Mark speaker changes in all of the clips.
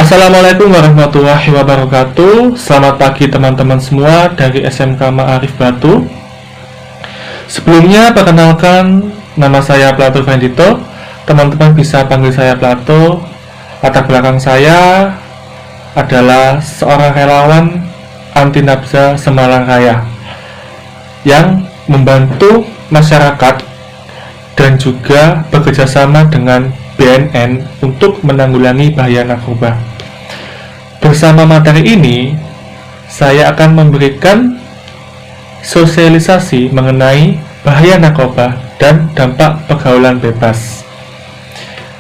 Speaker 1: Assalamualaikum warahmatullahi wabarakatuh. Selamat pagi teman-teman semua dari SMK Ma'arif Batu. Sebelumnya perkenalkan, nama saya Plato Vendito. Teman-teman bisa panggil saya Plato. Latar belakang saya adalah seorang relawan anti nafsa Semarang Raya yang membantu masyarakat dan juga bekerjasama dengan BNN untuk menanggulangi bahaya narkoba. Bersama materi ini, saya akan memberikan sosialisasi mengenai bahaya narkoba dan dampak pergaulan bebas.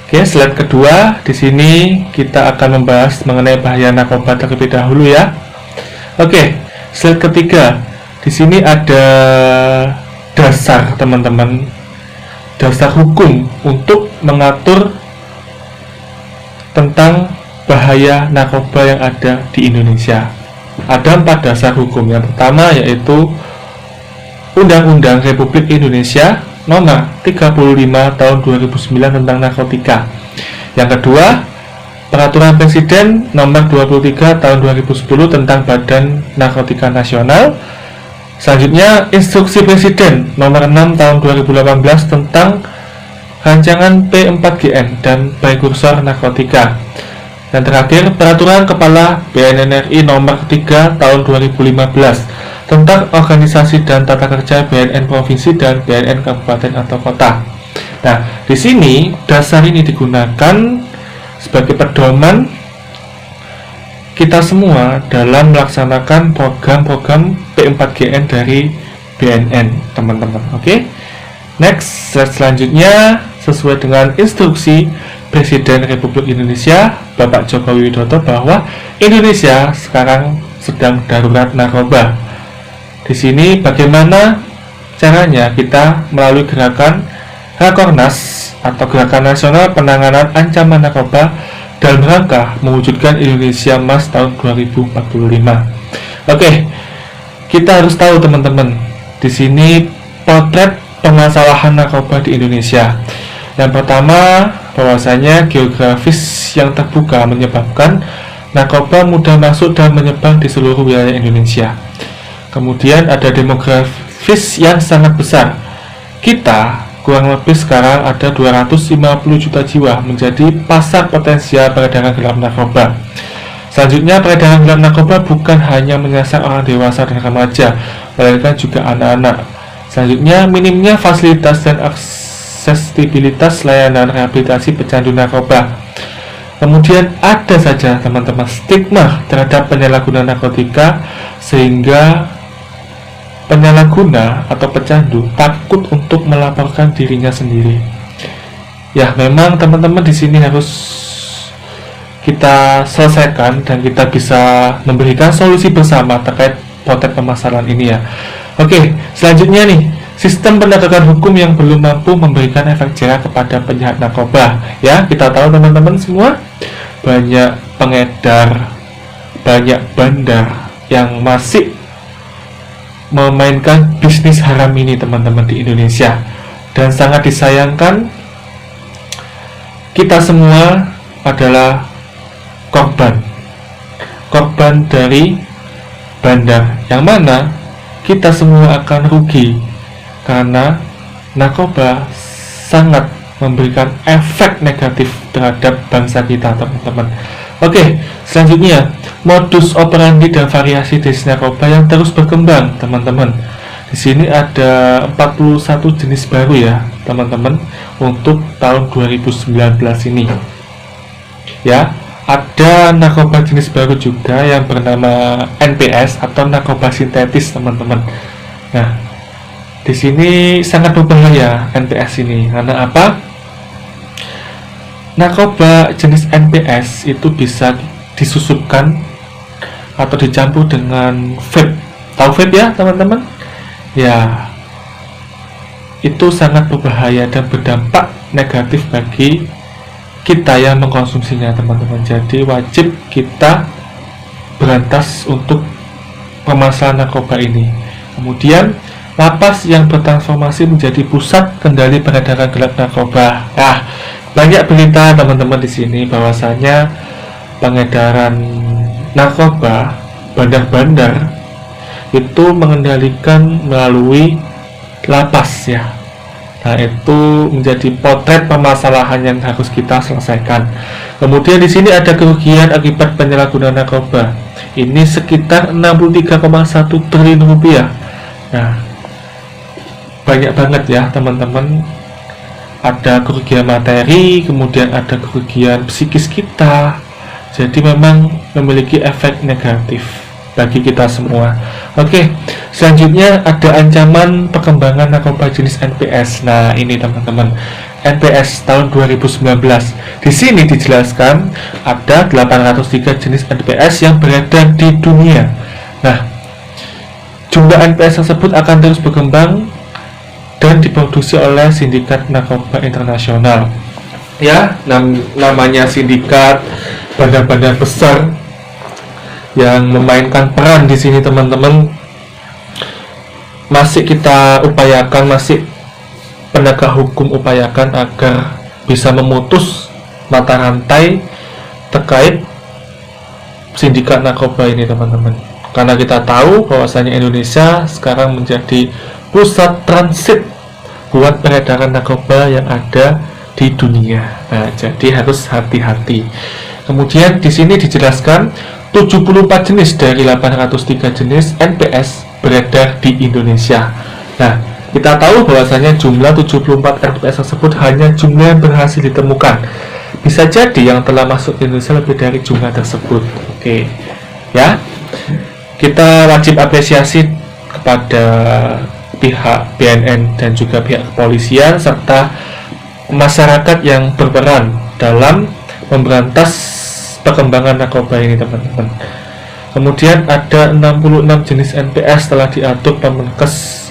Speaker 1: Oke, slide kedua. Di sini kita akan membahas mengenai bahaya narkoba terlebih dahulu ya. Oke, slide ketiga. Di sini ada dasar teman-teman, dasar hukum untuk mengatur tentang bahaya narkoba yang ada di Indonesia. Ada 4 dasar hukum. Yang pertama yaitu Undang-Undang Republik Indonesia Nomor 35 Tahun 2009 tentang narkotika. Yang kedua, Peraturan Presiden Nomor 23 Tahun 2010 tentang Badan Narkotika Nasional. Selanjutnya, Instruksi Presiden Nomor 6 Tahun 2018 tentang Rancangan P4GN dan Prekursor Narkotika. Dan terakhir, Peraturan Kepala BNN RI Nomor 3 Tahun 2015 tentang organisasi dan tata kerja BNN Provinsi dan BNN Kabupaten atau Kota. Nah, di sini dasar ini digunakan sebagai pedoman kita semua dalam melaksanakan program-program P4GN dari BNN, teman-teman. Oke. Next, slide selanjutnya sesuai dengan instruksi Presiden Republik Indonesia Bapak Joko Widodo bahwa Indonesia sekarang sedang darurat narkoba. Di sini bagaimana caranya kita melalui gerakan Rakornas atau Gerakan Nasional Penanganan Ancaman Narkoba dalam rangka mewujudkan Indonesia Emas tahun 2045. Oke, kita harus tahu teman-teman, di sini potret permasalahan narkoba di Indonesia. Yang pertama, bahwasanya geografis yang terbuka menyebabkan narkoba mudah masuk dan menyebar di seluruh wilayah Indonesia. Kemudian ada demografis yang sangat besar. Kita kurang lebih sekarang ada 250 juta jiwa menjadi pasar potensial peredaran gelap narkoba. Selanjutnya, peredaran gelap narkoba bukan hanya menyasar orang dewasa dan remaja, melainkan juga anak-anak. Selanjutnya, minimnya fasilitas dan aksesibilitas layanan rehabilitasi pecandu narkoba. Kemudian ada saja teman-teman stigma terhadap penyalahguna narkotika sehingga penyalahguna atau pecandu takut untuk melaporkan dirinya sendiri. Ya, memang teman-teman di sini harus kita selesaikan dan kita bisa memberikan solusi bersama terkait potret permasalahan ini ya. Oke, selanjutnya nih, sistem penegakan hukum yang belum mampu memberikan efek jerah kepada penjahat narkoba. Ya, kita tahu teman-teman semua, banyak pengedar, banyak bandar yang masih memainkan bisnis haram ini teman-teman di Indonesia. Dan sangat disayangkan, kita semua adalah korban dari bandar, yang mana kita semua akan rugi karena narkoba sangat memberikan efek negatif terhadap bangsa kita, teman-teman. Oke, selanjutnya modus operandi dan variasi jenis narkoba yang terus berkembang, teman-teman. Di sini ada 41 jenis baru ya, teman-teman, untuk tahun 2019 ini. Ya, ada narkoba jenis baru juga yang bernama NPS atau narkoba sintetis, teman-teman. Nah, di sini sangat berbahaya NPS ini. Karena apa? Narkoba jenis NPS itu bisa disusupkan atau dicampur dengan vape. Tahu vape ya, teman-teman? Ya, itu sangat berbahaya dan berdampak negatif bagi kita yang mengkonsumsinya, teman-teman. Jadi wajib kita berantas untuk permasalahan narkoba ini. Kemudian lapas yang bertransformasi menjadi pusat kendali peredaran gelap narkoba. Nah, banyak berita teman-teman di sini bahwasanya pengedaran narkoba, bandar-bandar itu mengendalikan melalui lapas ya. Nah, itu menjadi potret permasalahan yang harus kita selesaikan. Kemudian di sini ada kerugian akibat penyalahgunaan narkoba. Ini sekitar 63,1 triliun rupiah. Nah, banyak banget ya teman-teman. Ada kerugian materi, kemudian ada kerugian psikis kita. Jadi memang memiliki efek negatif bagi kita semua. Oke, selanjutnya ada ancaman perkembangan narkoba jenis NPS. Nah, ini teman-teman, NPS tahun 2019. Di sini dijelaskan ada 803 jenis NPS yang beredar di dunia. Nah, jumlah NPS tersebut akan terus berkembang dan diproduksi oleh sindikat narkoba internasional. Ya, namanya sindikat, bandar-bandar besar yang memainkan peran di sini teman-teman. Masih kita upayakan, masih penegak hukum upayakan agar bisa memutus mata rantai terkait sindikat narkoba ini teman-teman. Karena kita tahu bahwasanya Indonesia sekarang menjadi pusat transit buat peredaran narkoba yang ada di dunia. Nah, jadi harus hati-hati. Kemudian di sini dijelaskan 74 jenis dari 803 jenis NPS beredar di Indonesia. Nah, kita tahu bahwasanya jumlah 74 NPS tersebut hanya jumlah yang berhasil ditemukan. Bisa jadi yang telah masuk ke Indonesia lebih dari jumlah tersebut. Oke, ya. Kita wajib apresiasi kepada pihak BNN dan juga pihak kepolisian serta masyarakat yang berperan dalam memberantas perkembangan narkoba ini teman-teman. Kemudian ada 66 jenis NPS telah diatur Permenkes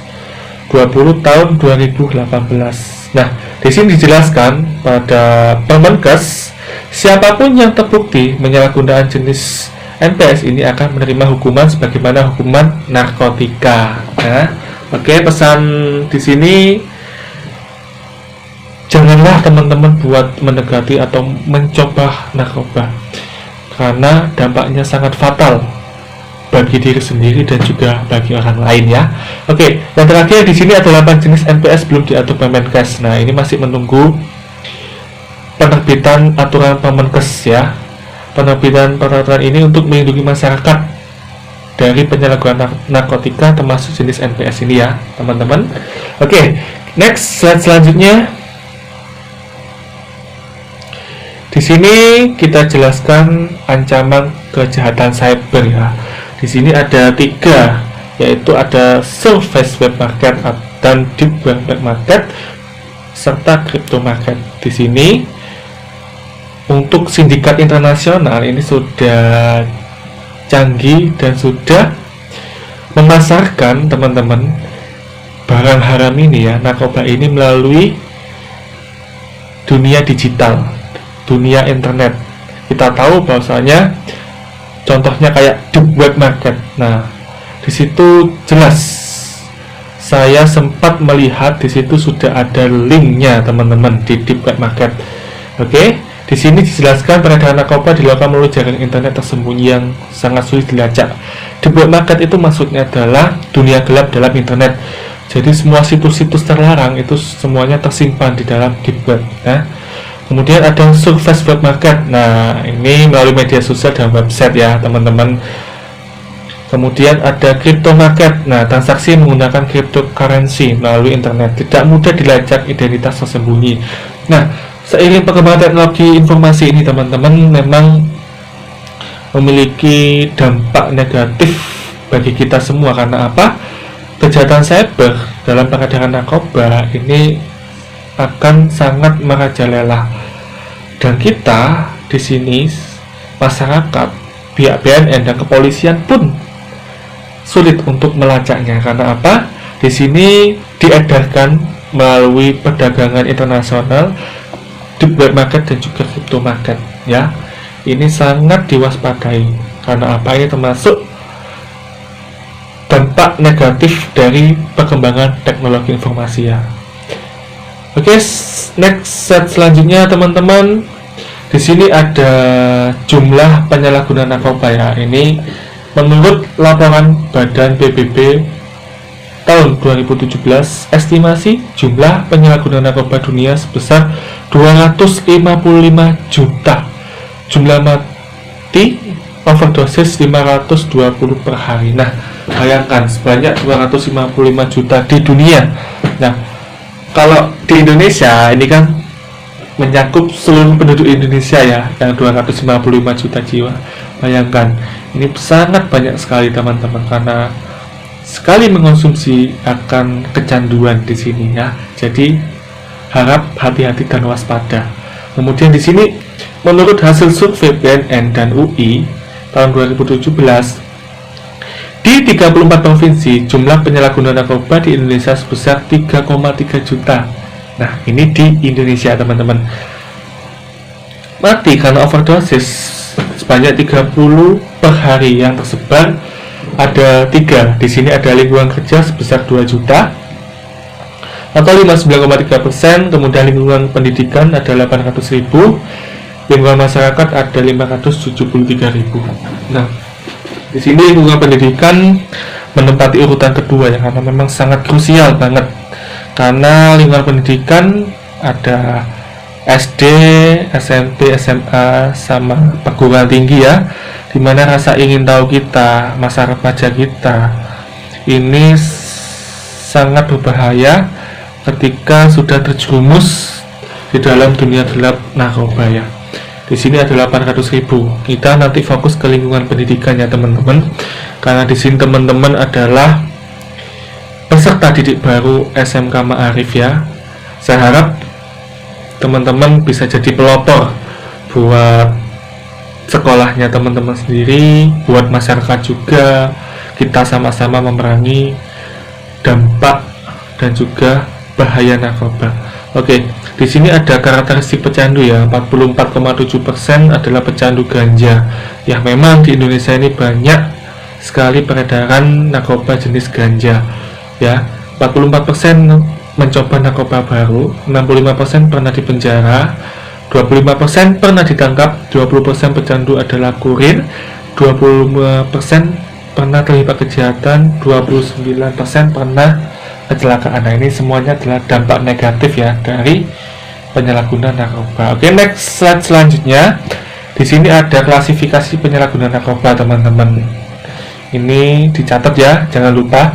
Speaker 1: 20 tahun 2018. Nah, di sini dijelaskan pada Permenkes, siapapun yang terbukti menyalahgunakan jenis NPS ini akan menerima hukuman sebagaimana hukuman narkotika. Nah, oke, pesan di sini, janganlah teman-teman buat mendekati atau mencoba narkoba, karena dampaknya sangat fatal bagi diri sendiri dan juga bagi orang lain ya. Oke, yang terakhir di sini ada 8 jenis NPS belum diatur Permenkes. Nah, ini masih menunggu penerbitan aturan Permenkes ya. Penerbitan peraturan ini untuk melindungi masyarakat dari penyalahgunaan narkotika termasuk jenis NPS ini ya, teman-teman. Oke, next slide selanjutnya. Di sini kita jelaskan ancaman kejahatan cyber ya. Di sini ada 3, yaitu ada surface web market dan deep web market serta crypto market. Di sini untuk sindikat internasional ini sudah canggih dan sudah memasarkan teman-teman barang haram ini ya, narkoba ini melalui dunia digital, dunia internet. Kita tahu bahwasanya contohnya kayak deep web market. Nah, di situ jelas saya sempat melihat di situ sudah ada linknya teman-teman di deep web market. Oke, di sini dijelaskan peredaran narkoba dilakukan melalui jaringan internet tersembunyi yang sangat sulit dilacak. Deep web market itu maksudnya adalah dunia gelap dalam internet. Jadi semua situs-situs terlarang itu semuanya tersimpan di dalam deep web. Nah, kemudian ada surface web market. Nah, ini melalui media sosial dan website ya teman-teman. Kemudian ada crypto market. Nah, transaksi menggunakan cryptocurrency melalui internet. Tidak mudah dilacak identitas tersembunyi. Nah, seiring perkembangan teknologi informasi ini teman-teman memang memiliki dampak negatif bagi kita semua. Karena apa? Kejahatan cyber dalam peredaran narkoba ini akan sangat merajalela, dan kita di sini masyarakat, pihak BNN dan kepolisian pun sulit untuk melacaknya. Karena apa? Di sini diedarkan melalui perdagangan internasional, deep web market dan juga crypto market ya. Ini sangat diwaspadai. Karena apa? Ini termasuk dampak negatif dari perkembangan teknologi informasi ya. Oke, next set selanjutnya teman-teman. Di sini ada jumlah penyalahgunaan narkoba ya. Ini menurut laporan Badan PBB tahun 2017, estimasi jumlah penyalahgunaan narkoba dunia sebesar 255 juta. Jumlah mati overdosis 520 per hari. Nah, bayangkan sebanyak 255 juta di dunia. Nah, kalau di Indonesia ini kan mencakup seluruh penduduk Indonesia ya, yang 255 juta jiwa. Bayangkan, ini sangat banyak sekali teman-teman, karena sekali mengonsumsi akan kecanduan di sini ya. Jadi harap hati-hati dan waspada. Kemudian di sini menurut hasil survei BNN dan UI tahun 2017, di 34 provinsi jumlah penyalahgunaan narkoba di Indonesia sebesar 3,3 juta. Nah, ini di Indonesia teman-teman. Mati karena overdosis sebanyak 30 per hari, yang tersebar ada 3. Di sini ada lingkungan kerja sebesar 2 juta atau 59,3%, kemudian lingkungan pendidikan ada 800.000, lingkungan masyarakat ada 573.000. Nah, di sini lingkungan pendidikan menempati urutan kedua ya, karena memang sangat krusial banget. Karena lingkungan pendidikan ada SD, SMP, SMA, sama perguruan tinggi ya, dimana rasa ingin tahu kita, masa remaja kita ini sangat berbahaya ketika sudah terjerumus di dalam dunia gelap narkoba ya. Di sini ada 800.000. Kita nanti fokus ke lingkungan pendidikan ya teman-teman, karena di sini teman-teman adalah peserta didik baru SMK Ma'arif ya. Saya harap teman-teman bisa jadi pelopor buat sekolahnya teman-teman sendiri, buat masyarakat juga. Kita sama-sama memerangi dampak dan juga bahaya narkoba. Oke, di sini ada karakteristik pecandu ya. 44,7% adalah pecandu ganja. Ya, memang di Indonesia ini banyak sekali peredaran narkoba jenis ganja. Ya, 44% mencoba narkoba baru, 65% pernah dipenjara, 25% pernah ditangkap, 20% pecandu adalah kurir, 25% pernah terlibat kejahatan, 29% pernah kecelakaan. Nah, ini semuanya adalah dampak negatif ya dari penyalahgunaan narkoba. Oke, next slide selanjutnya. Di sini ada klasifikasi penyalahgunaan narkoba teman-teman. Ini dicatat ya, jangan lupa.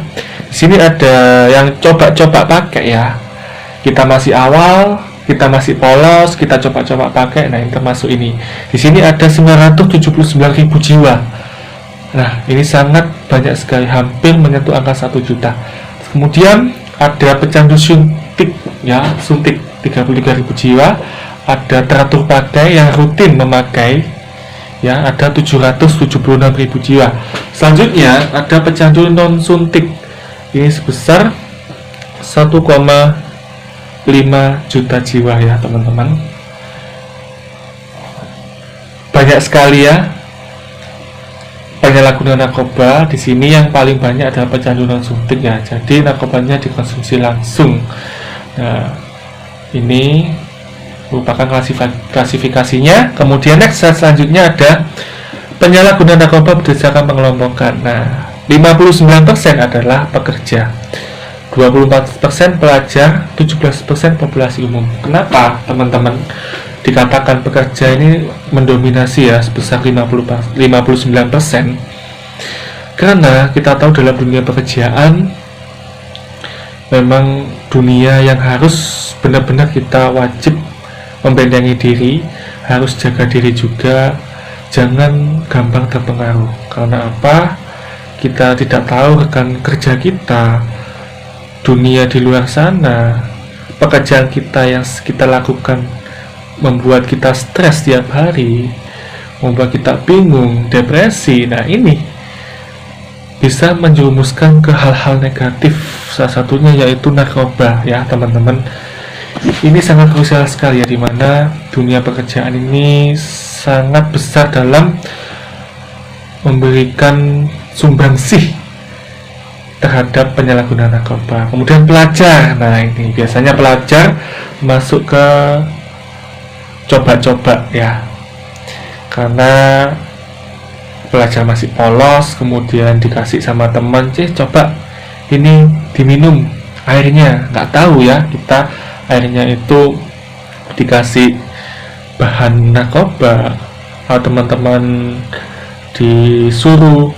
Speaker 1: Di sini ada yang coba-coba pakai ya. Kita masih awal, kita masih polos, kita coba-coba pakai. Nah, ini termasuk ini. Di sini ada 979.000 jiwa. Nah, ini sangat banyak sekali, hampir menyentuh angka 1 juta. Kemudian ada pecandu suntik ya, suntik 33.000 jiwa. Ada teratur pakai yang rutin memakai ya, ada 776.000 jiwa. Selanjutnya ada pecandu non suntik, ini sebesar 1,5 juta jiwa ya teman-teman. Banyak sekali ya penyalahgunaan narkoba. Di sini yang paling banyak adalah pecandu non suntik ya, jadi narkobanya dikonsumsi langsung. Nah, ini merupakan klasifikasinya. Kemudian next selanjutnya ada penyalahgunaan narkoba berdasarkan pengelompokan. Nah, 59% adalah pekerja, 24% pelajar, 17% populasi umum. Kenapa teman-teman dikatakan pekerja ini mendominasi ya, sebesar 59%? Karena kita tahu dalam dunia pekerjaan memang dunia yang harus benar-benar kita wajib membentengi diri, harus jaga diri juga, jangan gampang terpengaruh. Karena apa? Kita tidak tahu rekan kerja kita, dunia di luar sana, pekerjaan kita yang kita lakukan membuat kita stres tiap hari, membuat kita bingung, depresi. Nah, ini bisa menjerumuskan ke hal-hal negatif, salah satunya yaitu narkoba ya teman-teman. Ini sangat krusial sekali ya, dimana dunia pekerjaan ini sangat besar dalam memberikan sumbangsih terhadap penyalahgunaan narkoba. Kemudian pelajar, nah ini biasanya pelajar masuk ke coba-coba ya, karena pelajar masih polos, kemudian dikasih sama teman, coba ini diminum airnya, nggak tahu ya kita airnya itu dikasih bahan narkoba, atau teman-teman disuruh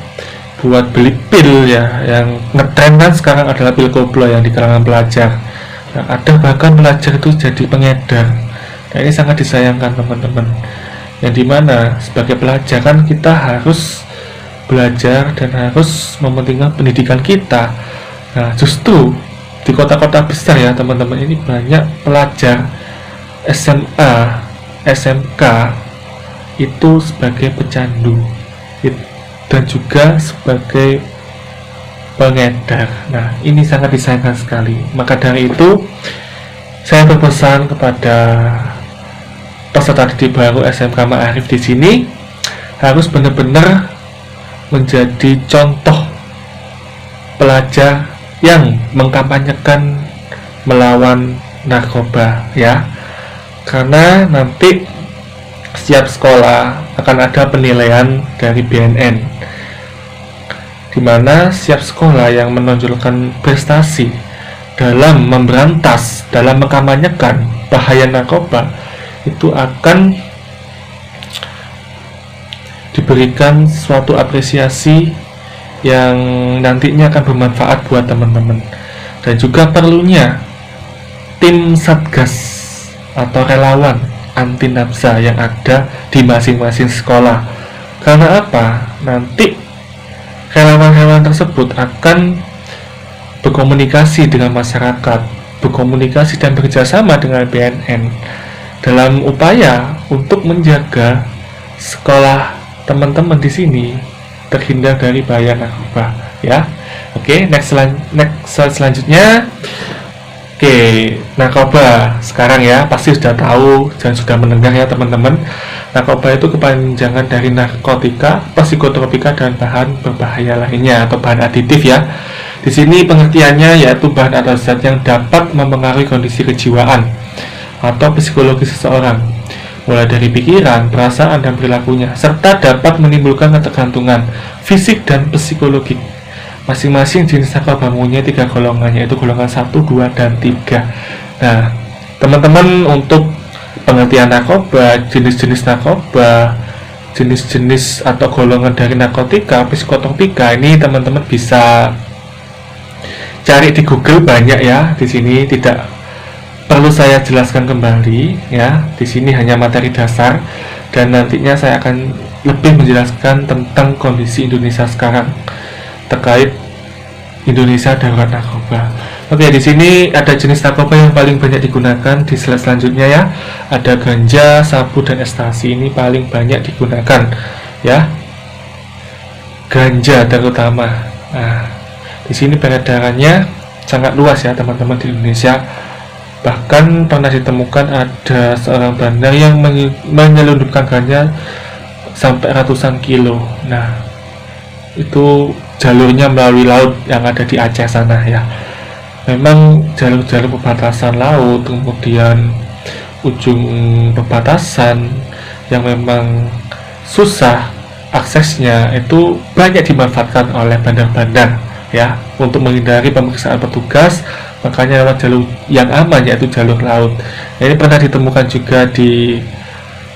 Speaker 1: buat beli pil ya, yang ngetren kan sekarang adalah pil koplo yang di kalangan pelajar. Nah, ada bahkan pelajar itu jadi pengedar. Nah, ini sangat disayangkan teman-teman, yang dimana sebagai pelajar kan kita harus belajar dan harus mementingkan pendidikan kita. Nah, justru di kota-kota besar ya teman-teman, ini banyak pelajar SMA, SMK itu sebagai pecandu dan juga sebagai pengedar. Nah, ini sangat disayangkan sekali. Maka dari itu saya berpesan kepada peserta didik baru SMK Ma'arif di sini harus benar-benar menjadi contoh pelajar yang mengkampanyekan melawan narkoba ya, karena nanti setiap sekolah akan ada penilaian dari BNN, di mana setiap sekolah yang menonjolkan prestasi dalam memberantas, dalam mengkampanyekan bahaya narkoba itu akan diberikan suatu apresiasi yang nantinya akan bermanfaat buat teman-teman. Dan juga perlunya tim satgas atau relawan anti nafsa yang ada di masing-masing sekolah. Karena apa? Nanti relawan-relawan tersebut akan berkomunikasi dengan masyarakat, berkomunikasi dan bekerjasama dengan BNN dalam upaya untuk menjaga sekolah teman-teman di sini terhindar dari bahaya narkoba ya. Oke, next slide selanjutnya. Oke, narkoba sekarang ya pasti sudah tahu dan sudah mendengar ya teman-teman. Narkoba itu kepanjangan dari narkotika, psikotropika, dan bahan berbahaya lainnya atau bahan aditif ya. Di sini pengertiannya yaitu bahan atau zat yang dapat mempengaruhi kondisi kejiwaan atau psikologi seseorang, mulai dari pikiran, perasaan, dan perilakunya, serta dapat menimbulkan ketergantungan fisik dan psikologik. Masing-masing jenis narkoba mempunyai 3 golongan, yaitu golongan 1, 2, dan 3. Nah, teman-teman, untuk pengertian narkoba, jenis-jenis narkoba, jenis-jenis atau golongan dari narkotika, psikotropika, ini teman-teman bisa cari di Google, banyak ya. Di sini tidak perlu saya jelaskan kembali ya. Di sini hanya materi dasar, dan nantinya saya akan lebih menjelaskan tentang kondisi Indonesia sekarang terkait Indonesia darurat narkoba. Oke, di sini ada jenis narkoba yang paling banyak digunakan di slide selanjutnya ya. Ada ganja, sabu, dan ekstasi. Ini paling banyak digunakan ya. Ganja terutama. Nah, di sini peredarannya sangat luas ya teman-teman di Indonesia. Bahkan pernah ditemukan ada seorang bandar yang menyelundupkan ganja sampai ratusan kilo. Nah, itu jalurnya melalui laut yang ada di Aceh sana ya. Memang jalur-jalur perbatasan laut, kemudian ujung perbatasan yang memang susah aksesnya, itu banyak dimanfaatkan oleh bandar-bandar ya untuk menghindari pemeriksaan petugas. Makanya lewat jalur yang aman, yaitu jalur laut. Nah, ini pernah ditemukan juga di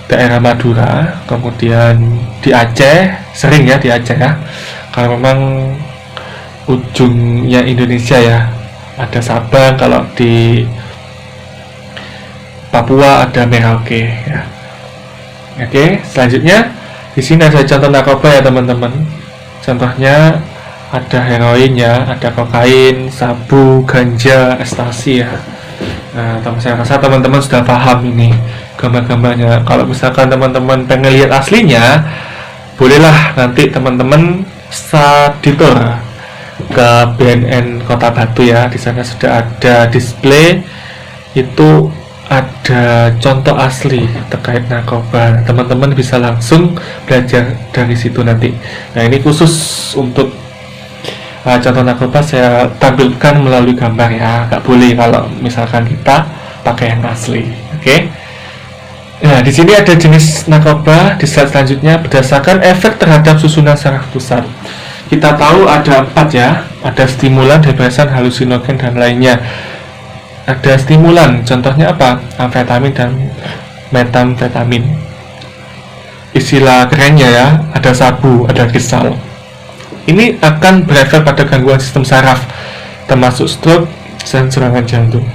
Speaker 1: daerah Madura, kemudian di Aceh, sering ya di Aceh ya, karena memang ujungnya Indonesia ya. Ada Sabang, kalau di Papua ada Merauke ya. Oke, selanjutnya di sini ada contoh narkoba ya teman-teman. Contohnya ada heroin ya, ada kokain, sabu, ganja, ekstasi ya. Nah, saya rasa teman-teman sudah paham ini gambar-gambarnya. Kalau misalkan teman-teman pengen lihat aslinya, bolehlah nanti teman-teman saditor ke BNN Kota Batu ya. Di sana sudah ada display, itu ada contoh asli terkait narkoba. Teman-teman bisa langsung belajar dari situ nanti. Nah, ini khusus untuk contoh narkoba saya tampilkan melalui gambar ya, nggak boleh kalau misalkan kita pakai yang asli. Oke. Nah, di sini ada jenis narkoba di slide selanjutnya berdasarkan efek terhadap susunan saraf pusat. Kita tahu ada 4 ya, ada stimulan, depresan, halusinogen, dan lainnya. Ada stimulan, contohnya apa? Amfetamin dan metamfetamin. Istilah kerennya ya, ada sabu, ada kristal. Ini akan berefek pada gangguan sistem saraf, termasuk stroke dan serangan jantung.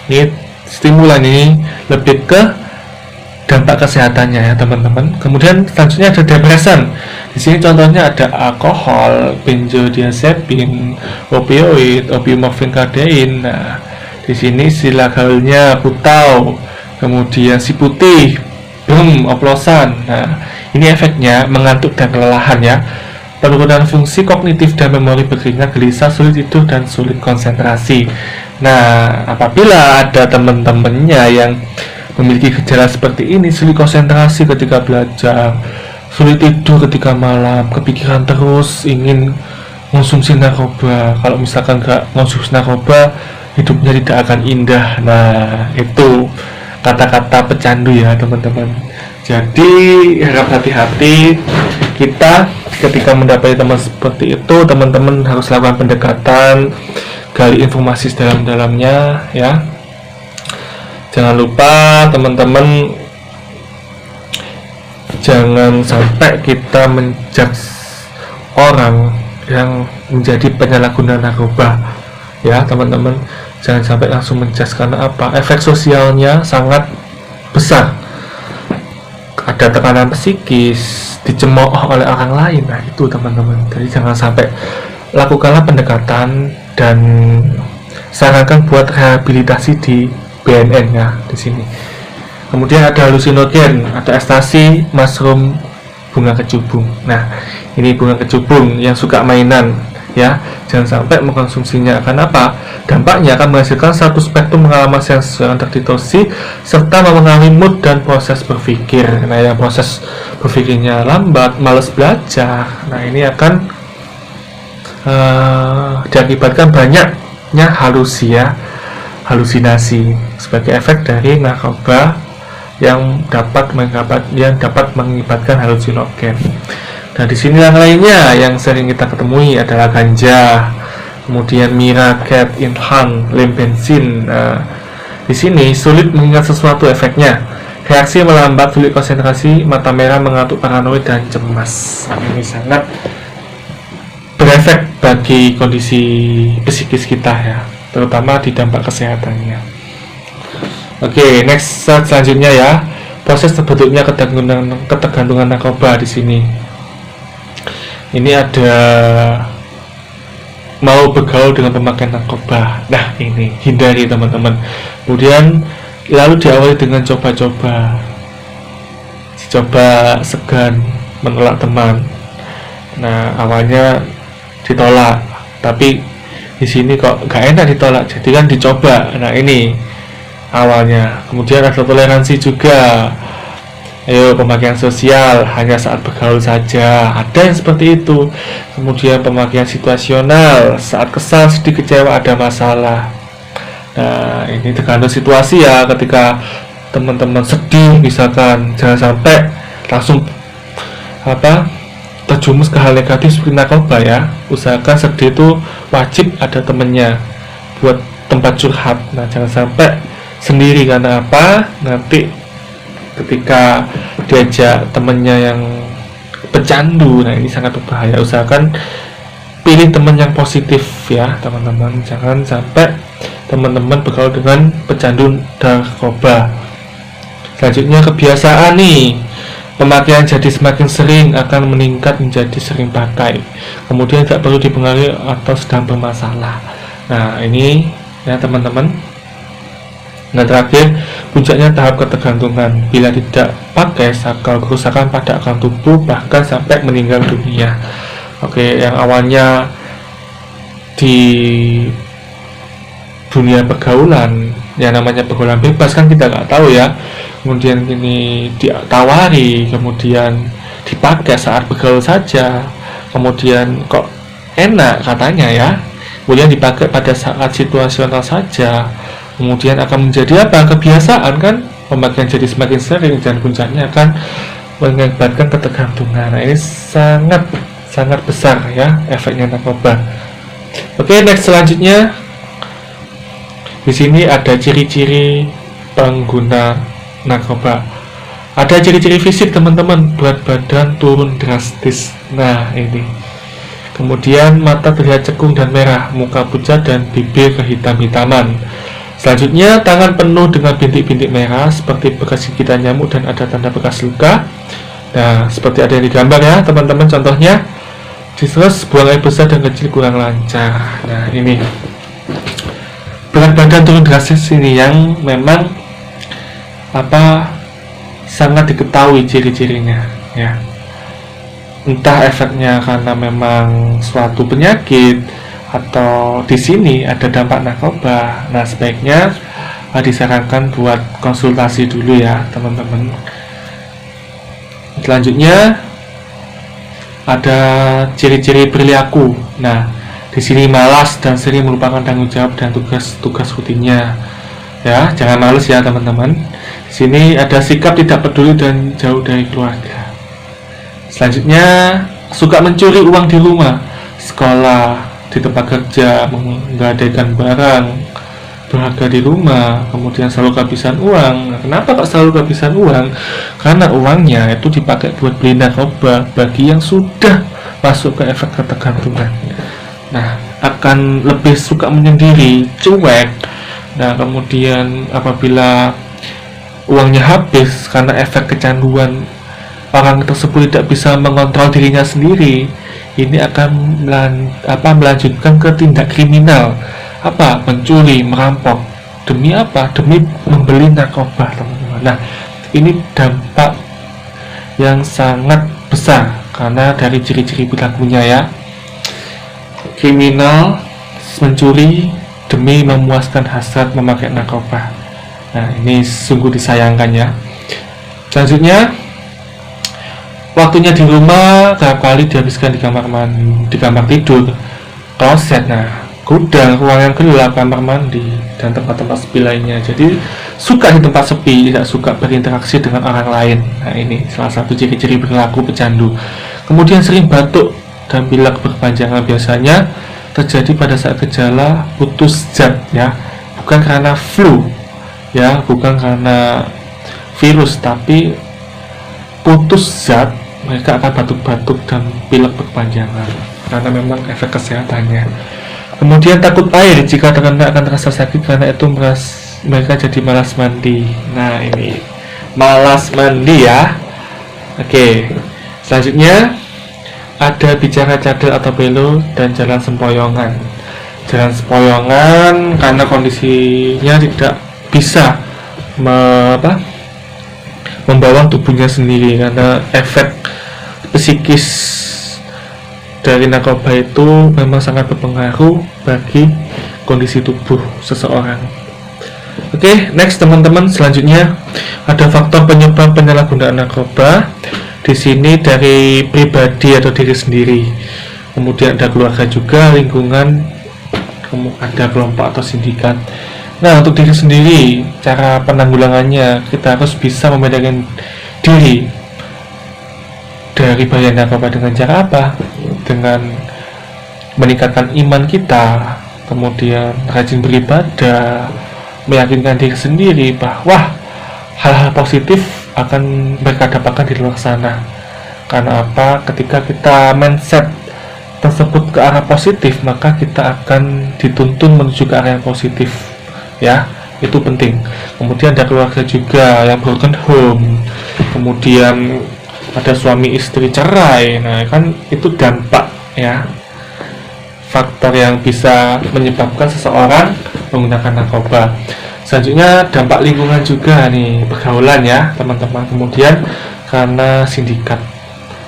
Speaker 1: Ini stimulan ini lebih ke dampak kesehatannya ya teman-teman. Kemudian selanjutnya ada depresan. Di sini contohnya ada alkohol, benzodiazepin, opioid, opium morfin kadein. Nah, di sini istilah gaulnya putau, kemudian si putih, oplosan. Nah, ini efeknya mengantuk dan kelelahan ya. Penurunan fungsi kognitif dan memori berkeringat, gelisah, sulit tidur, dan sulit konsentrasi. Nah, apabila ada teman-temannya yang memiliki gejala seperti ini, sulit konsentrasi ketika belajar, sulit tidur ketika malam, kepikiran terus, ingin konsumsi narkoba. Kalau misalkan nggak konsumsi narkoba, hidupnya tidak akan indah. Nah, itu kata-kata pecandu ya teman-teman. Jadi harap hati-hati kita ketika mendapati teman seperti itu. Teman-teman harus lakukan pendekatan, gali informasi sedalam-dalamnya ya. Jangan lupa teman-teman, jangan sampai kita menjudge orang yang menjadi penyalahguna narkoba ya teman-teman. Jangan sampai langsung menjudge, karena apa? Efek sosialnya sangat besar. Ada tekanan psikis, dicemooh oleh orang lain. Nah itu teman-teman. Jadi jangan sampai, lakukanlah pendekatan dan sarankan buat rehabilitasi di BNN ya di sini. Kemudian ada halusinogen, ada ekstasi, mushroom, bunga kecubung. Nah, ini bunga kecubung yang suka mainan ya. Jangan sampai mengkonsumsinya. Karena apa? Dampaknya akan menghasilkan satu spektrum pengalaman sensory yang terdistorsi serta mempengaruhi mood dan proses berpikir. Nah, yang proses berpikirnya lambat, malas belajar. Nah, ini akan diakibatkan banyaknya halusinasi sebagai efek dari narkoba yang dapat mengakibatkan halusinogen. Nah, di sini yang lainnya yang sering kita ketemui adalah ganja, kemudian mira, cat, inhan, lem bensin. Nah, di sini sulit mengingat sesuatu efeknya. Reaksi melambat, sulit konsentrasi, mata merah, mengantuk, paranoid, dan cemas. Nah, ini sangat berefek bagi kondisi psikis kita ya, terutama di dampak kesehatannya. Oke, next selanjutnya ya, proses terbentuknya ketergantungan narkoba di sini. Ini ada mau bergaul dengan pemakaian narkoba. Nah, ini hindari teman-teman. Kemudian lalu diawali dengan coba-coba segan, menolak teman. Nah, awalnya ditolak, tapi di sini kok gak enak ditolak, jadi kan dicoba. Nah, ini awalnya. Kemudian ada toleransi juga. Ayo, pemakaian sosial hanya saat bergaul saja, ada yang seperti itu. Kemudian pemakaian situasional, saat kesal, sedih, kecewa, ada masalah. Nah, ini tergantung situasi ya. Ketika teman-teman sedih misalkan, jangan sampai langsung terjumus ke hal negatif seperti narkoba ya. Usahakan sedih itu wajib ada temennya buat tempat curhat. Nah, jangan sampai sendiri, karena apa? Nanti ketika diajak temennya yang pecandu, nah ini sangat berbahaya. Usahakan pilih teman yang positif ya teman-teman. Jangan sampai teman-teman bergaul dengan pecandu narkoba. Selanjutnya kebiasaan nih. Pemakaian jadi semakin sering akan meningkat menjadi sering pakai. Kemudian tidak perlu dipengaruhi atau sedang bermasalah. Nah, ini ya teman-teman. Nah, terakhir, puncaknya tahap ketergantungan. Bila tidak pakai, sakal kerusakan pada organ tubuh, bahkan sampai meninggal dunia. Oke, yang awalnya di dunia pergaulan, yang namanya pergaulan bebas kan kita nggak tahu ya. Kemudian ini ditawari, kemudian dipakai saat bergaul saja. Kemudian kok enak katanya ya. Kemudian dipakai pada saat situasional saja. Kemudian akan menjadi apa? Kebiasaan kan? pemakaian jadi semakin sering dan puncaknya akan mengakibatkan ketergantungan. Nah, ini sangat besar ya efeknya narkoba. Oke, next selanjutnya di sini ada ciri-ciri pengguna narkoba. Ada ciri-ciri fisik teman-teman, berat badan turun drastis. Nah ini. Kemudian mata terlihat cekung dan merah, muka pucat dan bibir kehitam-hitaman. Selanjutnya tangan penuh dengan bintik-bintik merah seperti bekas gigitan nyamuk dan ada tanda bekas luka. Nah seperti ada yang digambar ya teman-teman, contohnya distress, buang air besar dan kecil kurang lancar. Nah ini berat badan turun drastis ini yang memang sangat diketahui ciri-cirinya ya. Entah efeknya karena memang suatu penyakit atau di sini ada dampak narkoba. Nah sebaiknya disarankan buat konsultasi dulu ya teman-teman. Selanjutnya ada ciri-ciri perilaku. Nah di sini malas dan sering melupakan tanggung jawab dan tugas-tugas rutinnya. Ya, jangan malas ya teman-teman. Di sini ada sikap tidak peduli dan jauh dari keluarga. Selanjutnya suka mencuri uang di rumah, sekolah, di tempat kerja, menggadaikan barang berharga di rumah, kemudian selalu kehabisan uang. Nah, kenapa kok selalu kehabisan uang? Karena uangnya itu dipakai buat beli narkoba bagi yang sudah masuk ke efek ketergantungan. Nah, akan lebih suka menyendiri, cuek. Nah, kemudian apabila uangnya habis karena efek kecanduan, orang tersebut tidak bisa mengontrol dirinya sendiri. Ini akan melanjutkan ke tindak kriminal. Mencuri, merampok. Demi apa? Demi membeli narkoba, teman-teman. Nah, ini dampak yang sangat besar karena dari ciri-ciri perilakunya ya. Kriminal, mencuri demi memuaskan hasrat memakai narkoba. Nah, ini sungguh disayangkan ya. Selanjutnya, waktunya di rumah kerap kali dihabiskan di kamar tidur, kloset, gudang, ruang yang gelap, kamar mandi, dan tempat-tempat sepi lainnya. Jadi suka di tempat sepi, tidak suka berinteraksi dengan orang lain. Nah ini salah satu ciri-ciri perilaku pecandu. Kemudian sering batuk dan pilek berkepanjangan, biasanya terjadi pada saat gejala putus zat ya, bukan karena flu ya, bukan karena virus, tapi putus zat. Mereka akan batuk-batuk dan pilek berkepanjangan karena memang efek kesehatannya. Kemudian takut air, jika terkena akan terasa sakit karena itu mereka jadi malas mandi. Nah ini malas mandi ya. Oke, selanjutnya ada bicara cadel atau belo dan jalan sempoyongan. Jalan sempoyongan karena kondisinya tidak bisa membawa tubuhnya sendiri karena efek psikis dari narkoba itu memang sangat berpengaruh bagi kondisi tubuh seseorang. Oke, next teman-teman, selanjutnya ada faktor penyebab penyalahgunaan narkoba. Di sini dari pribadi atau diri sendiri. Kemudian ada keluarga juga, lingkungan, ada kelompok atau sindikat. Nah, untuk diri sendiri, cara penanggulangannya kita harus bisa membedakan diri dari bahaya narkoba dengan cara apa? Dengan meningkatkan iman kita, kemudian rajin beribadah, meyakinkan diri sendiri bahwa hal-hal positif akan mereka dapatkan di luar sana. Karena apa? Ketika kita mindset tersebut ke arah positif, maka kita akan dituntun menuju ke arah yang positif ya, itu penting. Kemudian ada keluarga juga yang broken home, kemudian ada suami istri cerai. Nah kan itu dampak ya, faktor yang bisa menyebabkan seseorang menggunakan narkoba. Selanjutnya dampak lingkungan juga nih, pergaulan ya teman-teman. Kemudian karena sindikat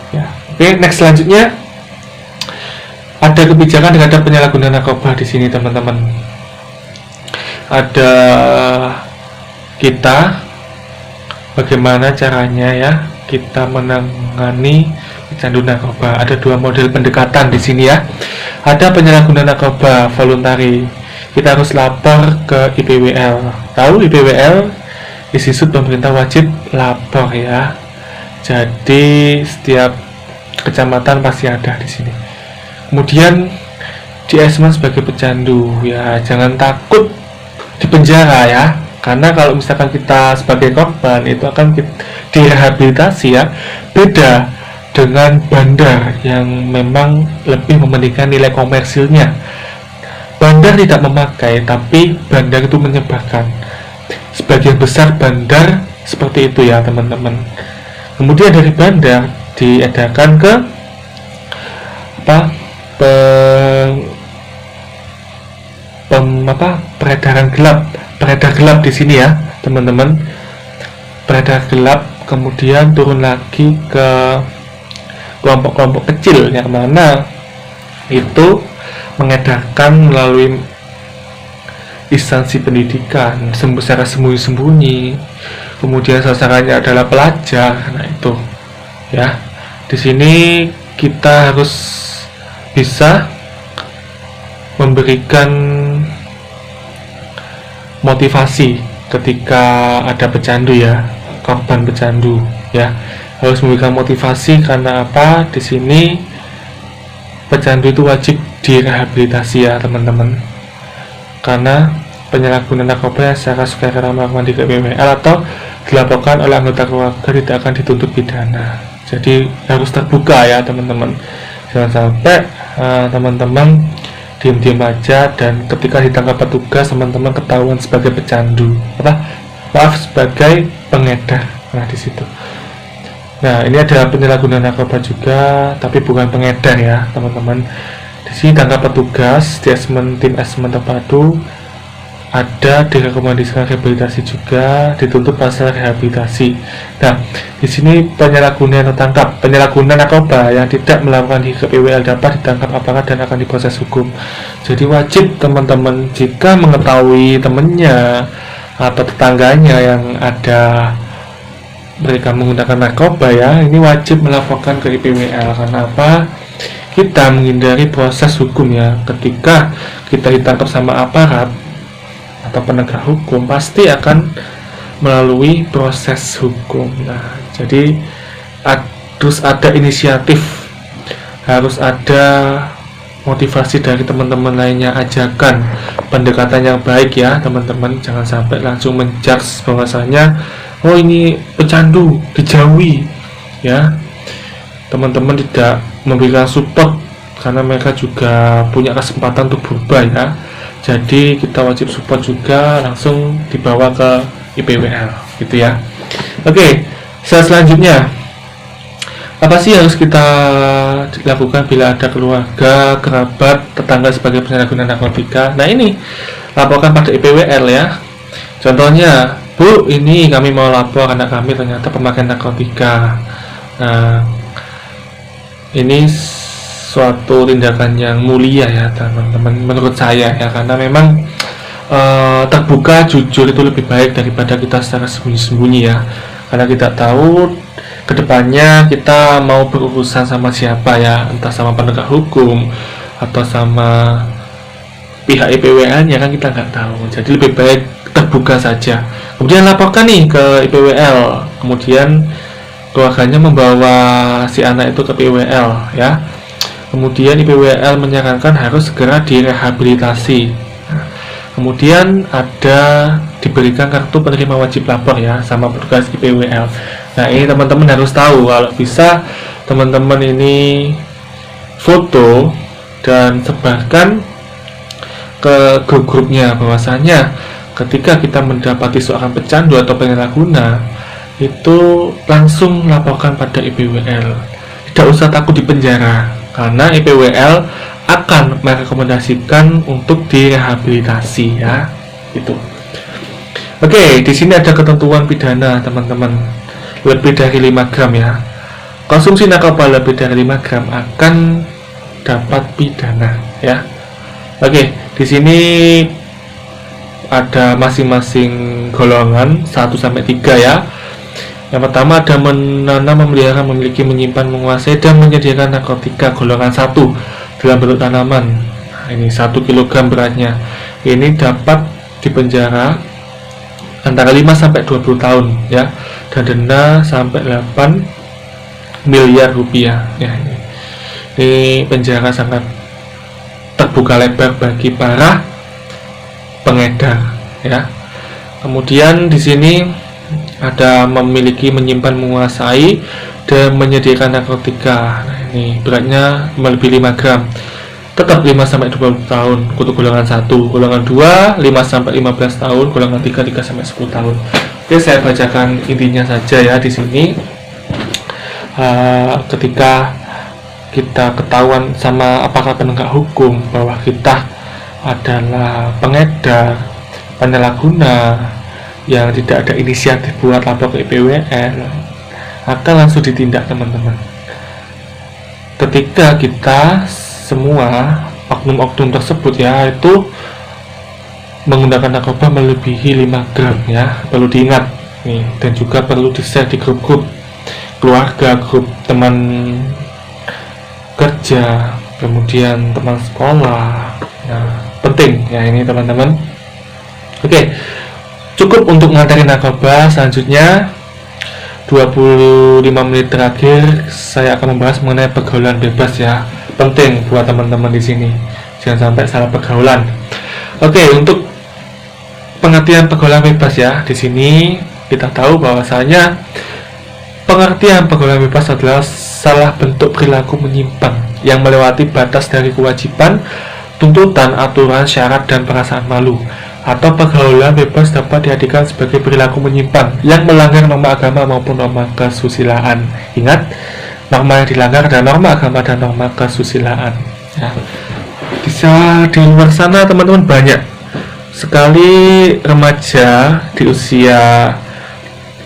Speaker 1: ya. Oke, next selanjutnya ada kebijakan terhadap penyalahgunaan narkoba di sini teman-teman. Ada kita bagaimana caranya ya kita menangani pecandu narkoba. Ada dua model pendekatan di sini ya. Ada penyalahgunaan narkoba voluntari. Kita harus lapor ke IPWL. Tahu IPWL? Institut pemerintah wajib lapor ya. Jadi setiap kecamatan pasti ada di sini. Kemudian di assessment sebagai pecandu ya, jangan takut dipenjara ya, karena kalau misalkan kita sebagai korban itu akan direhabilitasi ya. Beda dengan bandar yang memang lebih mementingkan nilai komersilnya. Bandar tidak memakai, tapi bandar itu menyebarkan. Sebagian besar bandar seperti itu ya teman-teman. Kemudian dari bandar diedarkan ke peredar gelap di sini ya teman-teman, peredar gelap. Kemudian turun lagi ke kelompok-kelompok kecil yang mana itu mengedarkan melalui instansi pendidikan secara sembunyi-sembunyi. Kemudian sasarannya adalah pelajar. Nah itu ya, di sini kita harus bisa memberikan motivasi ketika ada pecandu ya, korban pecandu ya, harus memberikan motivasi. Karena apa? Di sini pecandu itu wajib direhabilitasi ya teman-teman, karena penyalahgunaan narkoba yang secara sukarela melakukan di KPWL atau dilaporkan oleh anggota keluarga tidak akan dituntut pidana. Jadi harus terbuka ya teman-teman, jangan sampai teman-teman diam-diam aja dan ketika ditangkap petugas teman-teman ketahuan sebagai pecandu, sebagai pengedar. Nah di situ. Nah ini ada penyalahgunaan narkoba juga, tapi bukan pengedar ya teman-teman. Di sini tangkap petugas di tim asesmen terpadu, ada direkomendasikan rehabilitasi juga, dituntut pasal rehabilitasi. Nah di sini penyalahgunaan tertangkap, penyalahgunaan narkoba yang tidak melakukan di KPWL dapat ditangkap aparat dan akan diproses hukum. Jadi wajib teman-teman jika mengetahui temannya atau tetangganya yang ada mereka menggunakan narkoba ya, ini wajib melaporkan ke IPWL. Karena apa? Kita menghindari proses hukum ya. Ketika kita ditangkap sama aparat atau penegak hukum, pasti akan melalui proses hukum. Nah, jadi harus ada inisiatif, harus ada motivasi dari teman-teman lainnya, ajakan pendekatan yang baik ya teman-teman. Jangan sampai langsung menjudge bahwasanya oh ini pecandu, dijauhi ya. Teman-teman tidak memberikan support karena mereka juga punya kesempatan untuk berubah ya. Jadi kita wajib support juga, langsung dibawa ke IPWL gitu ya. Oke, selanjutnya apa sih harus kita lakukan bila ada keluarga, kerabat, tetangga sebagai penyalahguna narkotika? Nah ini laporkan pada IPWL ya. Contohnya, Bu, ini kami mau lapor anak kami ternyata pemakai narkotika. Nah, ini suatu tindakan yang mulia ya teman-teman menurut saya ya, karena memang terbuka jujur itu lebih baik daripada kita secara sembunyi-sembunyi ya, karena kita tahu kedepannya kita mau berurusan sama siapa ya, entah sama penegak hukum atau sama pihak IPWL nya kan kita nggak tahu. Jadi lebih baik terbuka saja, kemudian laporkan nih ke IPWL, kemudian keluarganya membawa si anak itu ke IPWL ya. Kemudian IPWL menyarankan harus segera direhabilitasi. Kemudian ada diberikan kartu penerima wajib lapor ya sama petugas IPWL. Nah ini teman-teman harus tahu, kalau bisa teman-teman ini foto dan sebarkan ke grup-grupnya bahwasanya ketika kita mendapati seorang pecandu atau penyalahguna itu langsung laporkan pada IPWL. Tidak usah takut di penjara, karena IPWL akan merekomendasikan untuk direhabilitasi ya. Itu. Oke, di sini ada ketentuan pidana teman-teman. Lebih dari 5 gram ya. Konsumsi narkoba lebih dari 5 gram akan dapat pidana ya. Oke, di sini ada masing-masing golongan 1 sampai 3 ya. Yang pertama ada menanam, memelihara, memiliki, menyimpan, menguasai, dan menyediakan narkotika golongan 1 dalam bentuk tanaman. Nah, ini 1 kg beratnya. Ini dapat dipenjara antara 5 sampai 20 tahun ya, dan denda sampai 8 miliar rupiah ya. Ini penjara sangat terbuka lebar bagi para pengedar ya. Kemudian di sini ada memiliki, menyimpan, menguasai dan menyediakan narkotika. Nah, ini beratnya melebihi 5 gram. Tetap 5 sampai 20 tahun untuk golongan 1, golongan 2 5 sampai 15 tahun, golongan 3 sampai 10 tahun. Oke, saya bacakan intinya saja ya di sini. Ketika kita ketahuan sama apakah penegak hukum bahwa kita adalah pengedar, penyalahguna yang tidak ada inisiatif buat lapor ke IPWN, akan langsung ditindak teman-teman. Ketika kita semua oknum-oknum tersebut ya itu menggunakan narkoba melebihi 5 gram ya, perlu diingat nih, dan juga perlu di-share di grup-grup keluarga, grup teman kerja, kemudian teman sekolah. Nah, penting ya ini teman-teman. Oke, cukup untuk mengatasi narkoba. Selanjutnya 25 menit terakhir saya akan membahas mengenai pergaulan bebas ya. Penting buat teman-teman di sini, jangan sampai salah pergaulan. Oke, untuk pengertian pergaulan bebas ya, di sini kita tahu bahwasanya pengertian pergaulan bebas adalah salah bentuk perilaku menyimpang yang melewati batas dari kewajiban, tuntutan, aturan, syarat, dan perasaan malu. Atau pergaulan bebas dapat diartikan sebagai perilaku menyimpang yang melanggar norma agama maupun norma kesusilaan. Ingat, norma yang dilanggar adalah norma agama dan norma kesusilaan ya. Bisa di luar sana teman-teman banyak sekali remaja di usia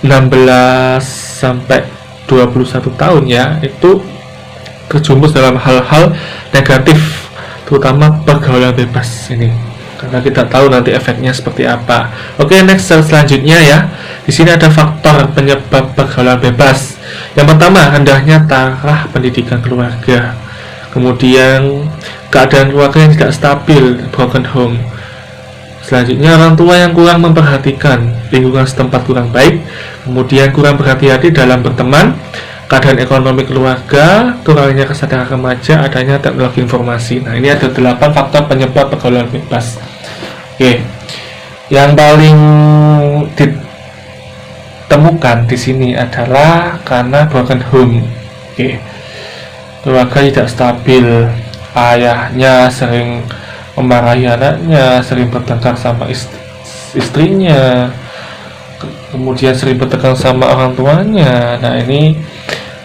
Speaker 1: 16 sampai 21 tahun ya, itu terjumus dalam hal-hal negatif, terutama pergaulan bebas ini, karena kita tahu nanti efeknya seperti apa. Oke, next selanjutnya ya. Di sini ada faktor penyebab pergaulan bebas. Yang pertama, rendahnya taraf pendidikan keluarga. Kemudian keadaan keluarga yang tidak stabil, broken home. Selanjutnya, orang tua yang kurang memperhatikan, lingkungan setempat kurang baik, kemudian kurang berhati-hati dalam berteman, keadaan ekonomi keluarga, kurangnya kesadaran remaja, adanya teknologi informasi. Nah, ini ada 8 faktor penyebab pergaulan bebas. Oke, yang paling ditemukan di sini adalah karena broken home. Oke, keluarga tidak stabil, ayahnya sering memarahi anaknya, sering bertengkar sama istrinya, kemudian sering bertengkar sama orang tuanya. Nah, ini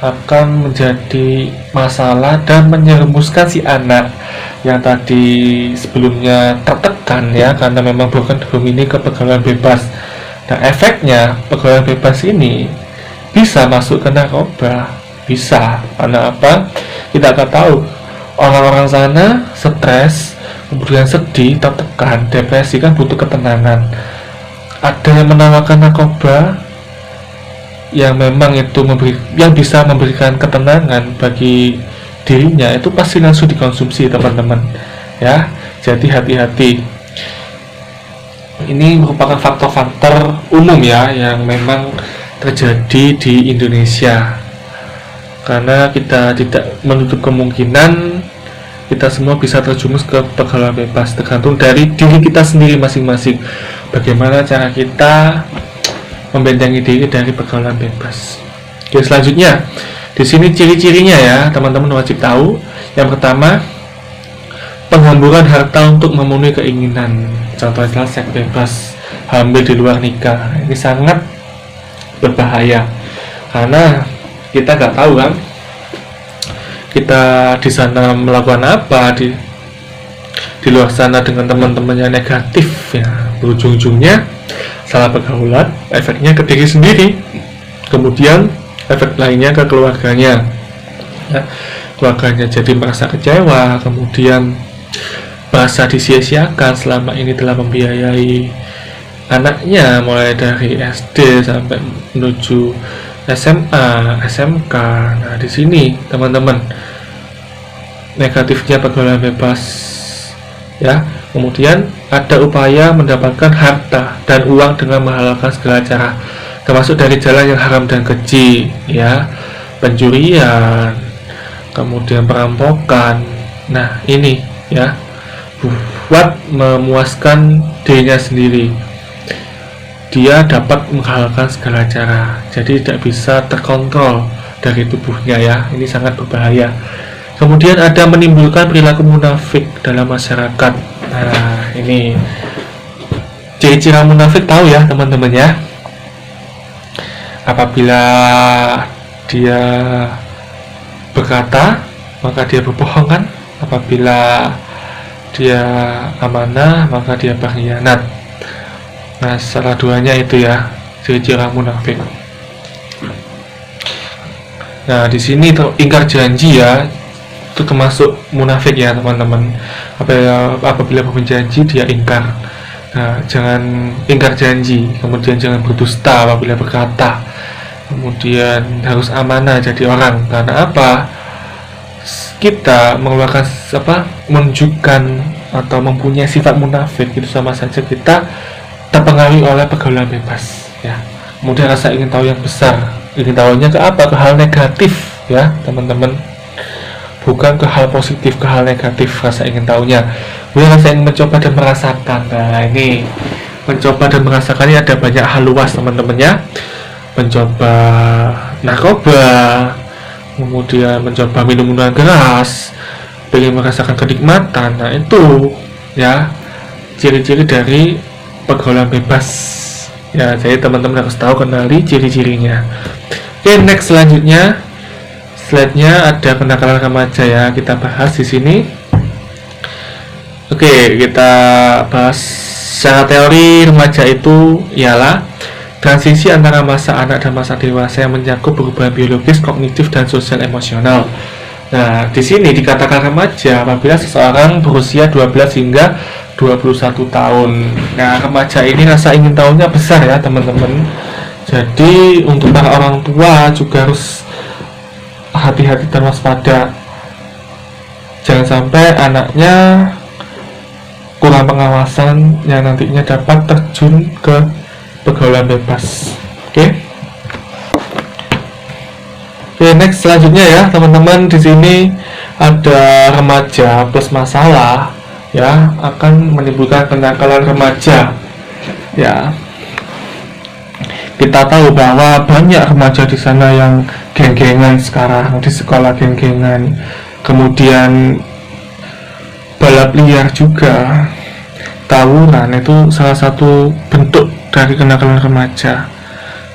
Speaker 1: akan menjadi masalah dan menyerumuskan si anak yang tadi sebelumnya tertekan ya, karena memang broken home ini ke pergaulan bebas. Nah, efeknya pergaulan bebas ini bisa masuk ke narkoba, bisa. Karena apa? Kita akan tahu orang-orang sana stres, kemudian sedih, tertekan, depresi, kan butuh ketenangan. Ada yang menawarkan narkoba yang memang itu yang bisa memberikan ketenangan bagi dirinya, itu pasti langsung dikonsumsi teman-teman ya. Jadi hati-hati. Ini merupakan faktor-faktor umum ya yang memang terjadi di Indonesia, karena kita tidak menutup kemungkinan kita semua bisa terjumus ke pergaulan bebas, tergantung dari diri kita sendiri masing-masing. Bagaimana cara kita membentengi diri dari pergaulan bebas. Oke, selanjutnya di sini ciri-cirinya ya, teman-teman wajib tahu. Yang pertama, penghamburan harta untuk memenuhi keinginan. Contohnya seks bebas, hamil di luar nikah. Ini sangat berbahaya karena kita nggak tahu kan kita di sana melakukan apa, di luar sana dengan teman-temannya negatif ya, berujung-ujungnya salah pergaulan, efeknya ke diri sendiri, kemudian efek lainnya ke keluarganya ya, keluarganya jadi merasa kecewa, kemudian merasa disia-siakan selama ini telah membiayai anaknya mulai dari SD sampai menuju SMA, SMK. Nah, di sini teman-teman negatifnya pergaulan bebas ya, Kemudian ada upaya mendapatkan harta dan uang dengan menghalalkan segala cara, termasuk dari jalan yang haram dan keji, ya, pencurian, kemudian perampokan. Nah, ini ya, buat memuaskan dirinya sendiri. Dia dapat menghalalkan segala cara, jadi tidak bisa terkontrol dari tubuhnya ya. Ini sangat berbahaya. Kemudian ada menimbulkan perilaku munafik dalam masyarakat. Nah, ini ciri-ciri munafik, tahu ya teman-teman ya. Apabila dia berkata, maka dia berbohong kan? Apabila dia amanah, maka dia berkhianat. Nah, salah duanya itu ya, ciri-ciri munafik. Nah, di sini ingkar janji ya, itu termasuk munafik ya teman-teman. Apabila berjanji dia ingkar. Nah, jangan ingkar janji. Kemudian jangan berdusta apabila berkata. Kemudian harus amanah jadi orang. Karena apa? Kita mengeluarkan menunjukkan atau mempunyai sifat munafik, itu sama saja kita terpengaruhi oleh pergaulan bebas ya. Kemudian rasa ingin tahu yang besar. Ingin tahunya ke apa? Ke hal negatif ya teman-teman, bukan ke hal positif, ke hal negatif rasa ingin tahunya. Kemudian rasa ingin mencoba dan merasakan. Nah, ini mencoba dan merasakan ini ada banyak hal luas teman-teman ya. Mencoba narkoba, kemudian mencoba minuman keras, ingin merasakan kenikmatan. Nah, itu ya ciri-ciri dari pergaulan bebas ya. Jadi teman-teman harus tahu, kenali ciri-cirinya. Oke, next selanjutnya slide-nya ada kenakalan remaja ya, kita bahas di sini. Oke, kita bahas secara teori. Remaja itu ialah transisi antara masa anak dan masa dewasa yang mencakup perubahan biologis, kognitif, dan sosial emosional. Nah, di sini dikatakan remaja apabila seseorang berusia 12 hingga 21 tahun. Nah, remaja ini rasa ingin tahunya besar ya teman-teman. Jadi untuk para orang tua juga harus hati-hati dan waspada. Jangan sampai anaknya kurang pengawasan yang nantinya dapat terjun ke pergaulan bebas. Oke, next selanjutnya ya teman-teman. Di sini ada remaja plus masalah ya, akan menimbulkan kenakalan remaja ya. Kita tahu bahwa banyak remaja di sana yang geng-gengan sekarang di sekolah, geng-gengan, kemudian balap liar juga, tawuran. Itu salah satu bentuk dari kenakalan remaja,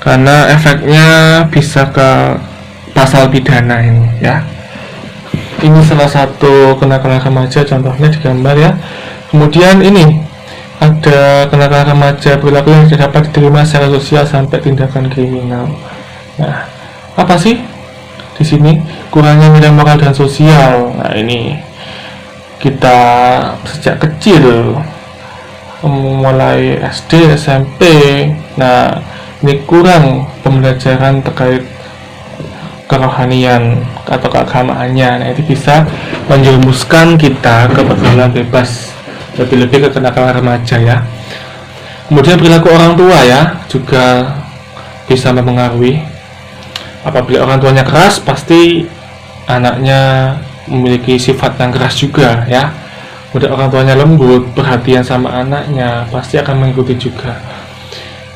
Speaker 1: karena efeknya bisa ke pasal pidana ini ya. Ini salah satu kenakalan remaja, contohnya di gambar ya. Kemudian ini ada kenakalan remaja perilaku yang tidak dapat diterima secara sosial sampai tindakan kriminal. Nah, apa sih di sini? Kurangnya nilai moral dan sosial. Nah, ini kita sejak kecil, mulai SD, SMP. Nah, ini kurang pembelajaran terkait kerohanian atau keagamaannya. Nah, itu bisa menjerumuskan kita ke pergaulan bebas, lebih-lebih ke kenakalan remaja ya. Kemudian perilaku orang tua ya juga bisa mempengaruhi. Apabila orang tuanya keras, pasti anaknya memiliki sifat yang keras juga ya. Kemudian orang tuanya lembut, perhatian sama anaknya, pasti akan mengikuti juga.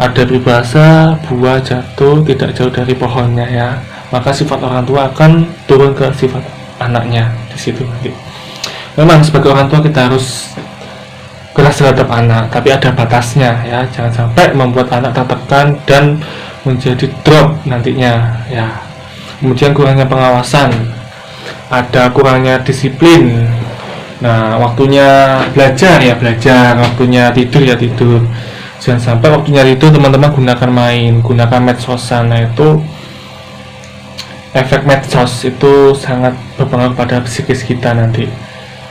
Speaker 1: Ada peribahasa, buah jatuh tidak jauh dari pohonnya ya. Maka sifat orang tua akan turun ke sifat anaknya di situ nanti. Memang sebagai orang tua kita harus keras terhadap anak, tapi ada batasnya ya. Jangan sampai membuat anak tertekan dan menjadi drop nantinya ya. Kemudian kurangnya pengawasan, ada kurangnya disiplin. Nah, waktunya belajar ya belajar, waktunya tidur ya tidur. Jangan sampai waktunya tidur teman-teman gunakan main, gunakan medsosan. Nah, itu efek medsos itu sangat berpengaruh pada psikis kita nanti.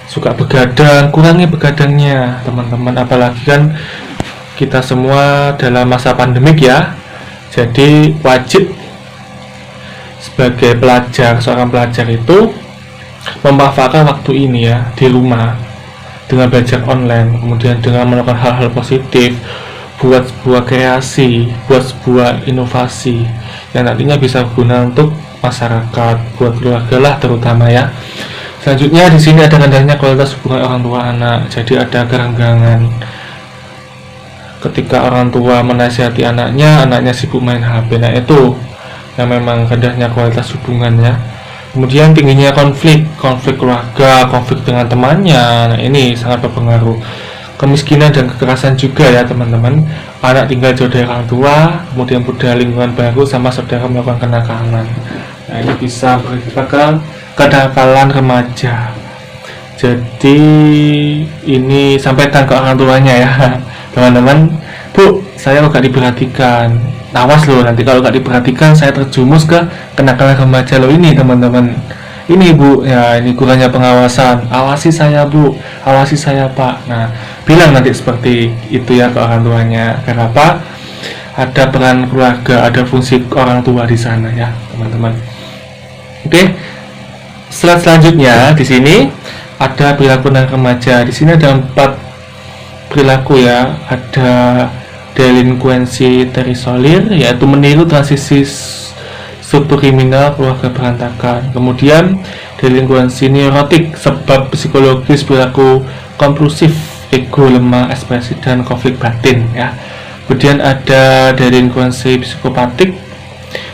Speaker 1: Suka begadang, kurangi begadangnya teman-teman. Apalagi kan kita semua dalam masa pandemik ya. Jadi wajib sebagai pelajar, seorang pelajar itu memanfaatkan waktu ini ya di rumah. dengan belajar online, kemudian dengan melakukan hal-hal positif, buat sebuah kreasi, buat sebuah inovasi yang nantinya bisa berguna untuk masyarakat, buat keluarga lah terutama ya. Selanjutnya di sini ada rendahnya kualitas hubungan orang tua anak, jadi ada kerenggangan ketika orang tua menasihati anaknya, anaknya sibuk main HP. Nah itu yang memang rendahnya kualitas hubungannya. Kemudian tingginya konflik keluarga, konflik dengan temannya. Nah ini sangat berpengaruh. Kemiskinan dan kekerasan juga ya teman-teman. Anak tinggal jauh dari orang tua, kemudian budaya lingkungan baru, sama saudara melakukan kenakalan. Nah ini bisa berakibat ke kenakalan remaja. Jadi ini sampaikan ke orang tuanya ya teman-teman. Bu, saya kok gak diperhatikan. Awas loh, nanti kalau gak diperhatikan saya terjumus ke kenakalan remaja loh ini teman-teman. Ini Bu, ya ini kurangnya pengawasan. Awasi saya Bu, awasi saya Pak. Nah, bilang nanti seperti itu ya ke orang tuanya. Kenapa? Ada peran keluarga, ada fungsi orang tua di sana ya teman-teman. Oke, slide selanjutnya di sini ada perilaku anak remaja. Di sini ada 4 perilaku ya. Ada delinkuensi terisolir, yaitu meniru transisi struktur kriminal keluarga berantakan. Kemudian delinkuensi neurotik, sebab psikologis perilaku kompulsif, ego lemah, ekspresi dan konflik batin ya. Kemudian ada delinkuensi psikopatik.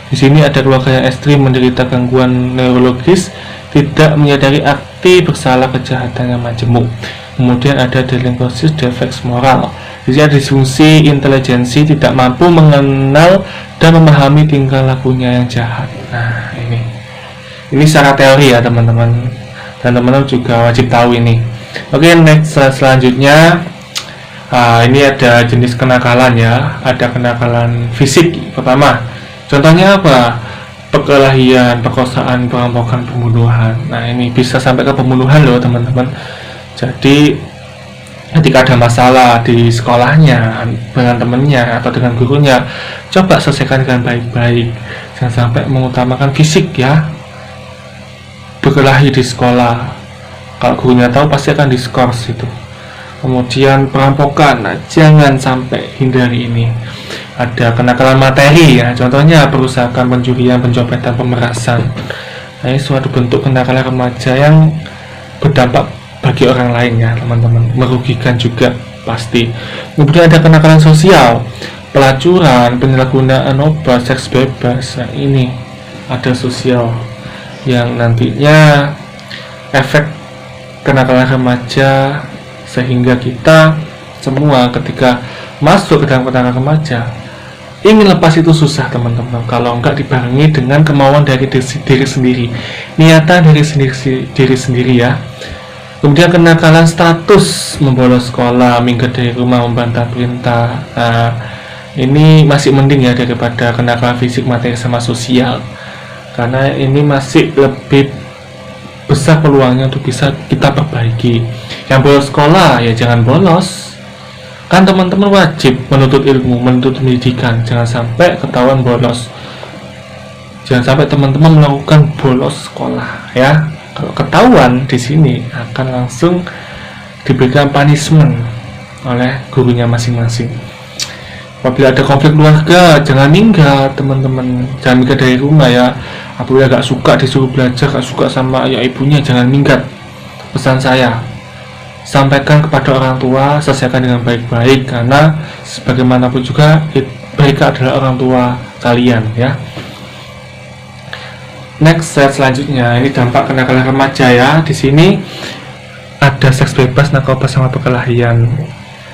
Speaker 1: Di sini ada keluarga yang ekstrim, menderita gangguan neurologis, tidak menyadari arti bersalah, kejahatan yang majemuk. Kemudian ada delinkuensi defeks moral. Jadi ada disfungsi intelijensi, tidak mampu mengenal dan memahami tingkah lakunya yang jahat. Nah ini secara teori ya teman-teman, dan teman-teman juga wajib tahu ini. Oke, next selanjutnya ini ada jenis kenakalan ya. Ada kenakalan fisik pertama. Contohnya apa? Perkelahian, perkosaan, perampokan, pembunuhan. Nah ini bisa sampai ke pembunuhan loh teman-teman. Jadi ketika ada masalah di sekolahnya dengan temennya atau dengan gurunya, coba selesaikan dengan baik-baik, jangan sampai mengutamakan fisik ya. Berkelahi di sekolah, kalau gurunya tahu pasti akan diskors itu. Kemudian perampokan, nah, jangan sampai hindari ini. Ada kenakalan materi ya, contohnya perusakan, pencurian, pencopetan, pemerasan. Nah ini suatu bentuk kenakalan remaja yang berdampak bagi orang lain ya teman-teman, merugikan juga pasti. Kemudian ada kenakalan sosial, pelacuran, penyalahgunaan obat, seks bebas. Nah ini ada sosial yang nantinya efek kenakalan remaja, sehingga kita semua ketika masuk ke dalam kenakalan remaja ingin lepas itu susah teman-teman, kalau enggak dibarengi dengan kemauan dari diri sendiri, niatan dari diri sendiri ya. Kemudian kenakalan status, membolos sekolah, minggat dari rumah, membantah perintah. Nah, ini masih mending ya daripada kenakalan fisik, materi, sama sosial, karena ini masih lebih besar peluangnya untuk bisa kita perbaiki. Yang bolos sekolah ya jangan bolos, kan teman-teman wajib menuntut ilmu, menuntut pendidikan. Jangan sampai ketahuan bolos, jangan sampai teman-teman melakukan bolos sekolah ya. Kalau ketahuan di sini akan langsung diberikan punishment oleh gurunya masing-masing. Apabila ada konflik keluarga, jangan minggat teman-teman, jangan minggat dari rumah ya. Apabila gak suka disuruh belajar, gak suka sama ayah ibunya, jangan minggat. Pesan saya, sampaikan kepada orang tua, selesaikan dengan baik-baik, karena sebagaimanapun juga mereka adalah orang tua kalian ya. Next slide selanjutnya, ini dampak kenakalan remaja ya. Di sini ada seks bebas, narkoba, sama perkelahian.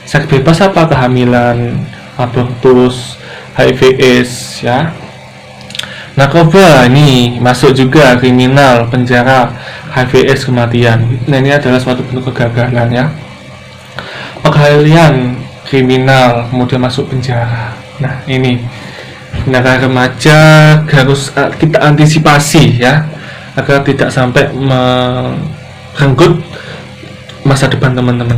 Speaker 1: Seks bebas apa? Kehamilan, abortus, HIV/AIDS ya. Narkoba ini masuk juga, kriminal, penjara, HIV/AIDS, kematian. Nah ini adalah suatu bentuk kegagalan ya. Perkelahian, kriminal, kemudian masuk penjara. Nah ini kenakalan remaja harus kita antisipasi ya, agar tidak sampai merenggut masa depan teman-teman.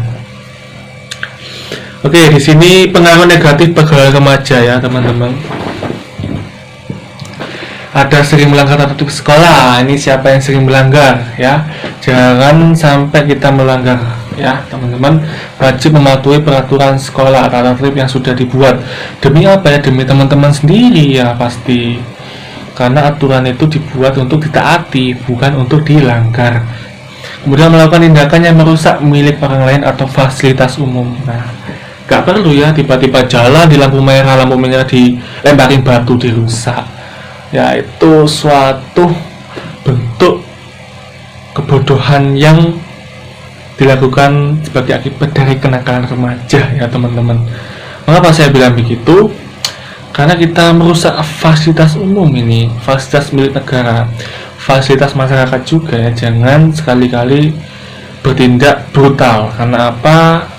Speaker 1: Oke, di sini pengaruh negatif pergaulan remaja ya teman-teman. Ada sering melanggar tata tertib sekolah. Ini siapa yang sering melanggar ya? Jangan sampai kita melanggar ya teman-teman, wajib mematuhi peraturan sekolah atau tertib yang sudah dibuat. Demi apa ya? Demi teman-teman sendiri ya pasti, karena aturan itu dibuat untuk ditaati, bukan untuk dilanggar. Kemudian melakukan tindakan yang merusak milik orang lain atau fasilitas umum. Nah, gak perlu ya tiba-tiba jalan di lampu merah dilemparin batu, dirusak. Ya, itu suatu bentuk kebodohan yang dilakukan sebagai akibat dari kenakalan remaja ya teman-teman. Mengapa saya bilang begitu? Karena kita merusak fasilitas umum ini, fasilitas milik negara, fasilitas masyarakat juga ya. Jangan sekali-kali bertindak brutal, karena apa?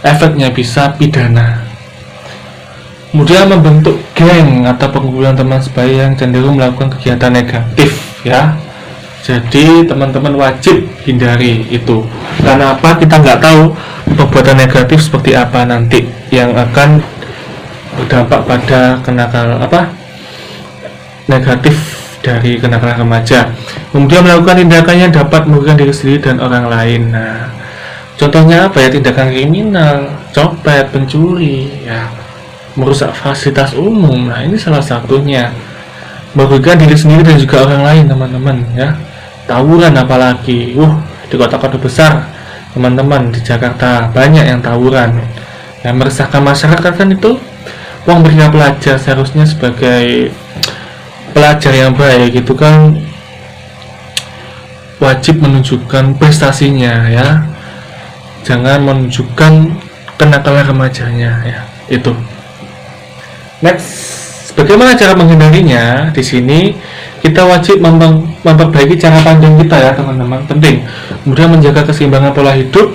Speaker 1: Efeknya bisa pidana. Kemudian membentuk geng atau perkumpulan teman sebaya yang cenderung melakukan kegiatan negatif ya. Jadi teman-teman wajib hindari itu. Karena apa? Kita nggak tahu perbuatan negatif seperti apa nanti yang akan berdampak pada kenakalan negatif dari kenakalan remaja. Kemudian melakukan tindakan yang dapat merugikan diri sendiri dan orang lain. Nah, contohnya apa ya? Tindakan kriminal, copet, pencuri, ya, merusak fasilitas umum. Nah, ini salah satunya. Merugikan diri sendiri dan juga orang lain, teman-teman ya. Tawuran apalagi, di kota-kota besar, teman-teman, di Jakarta banyak yang tawuran. Yang meresahkan masyarakat kan itu. Uang berikan pelajar seharusnya sebagai pelajar yang baik itu kan wajib menunjukkan prestasinya ya. Jangan menunjukkan kenakalan remajanya ya. Itu. Next, bagaimana cara menghindarinya? Di sini kita wajib memperbaiki cara pandang kita ya teman-teman, penting. Kemudian menjaga keseimbangan pola hidup,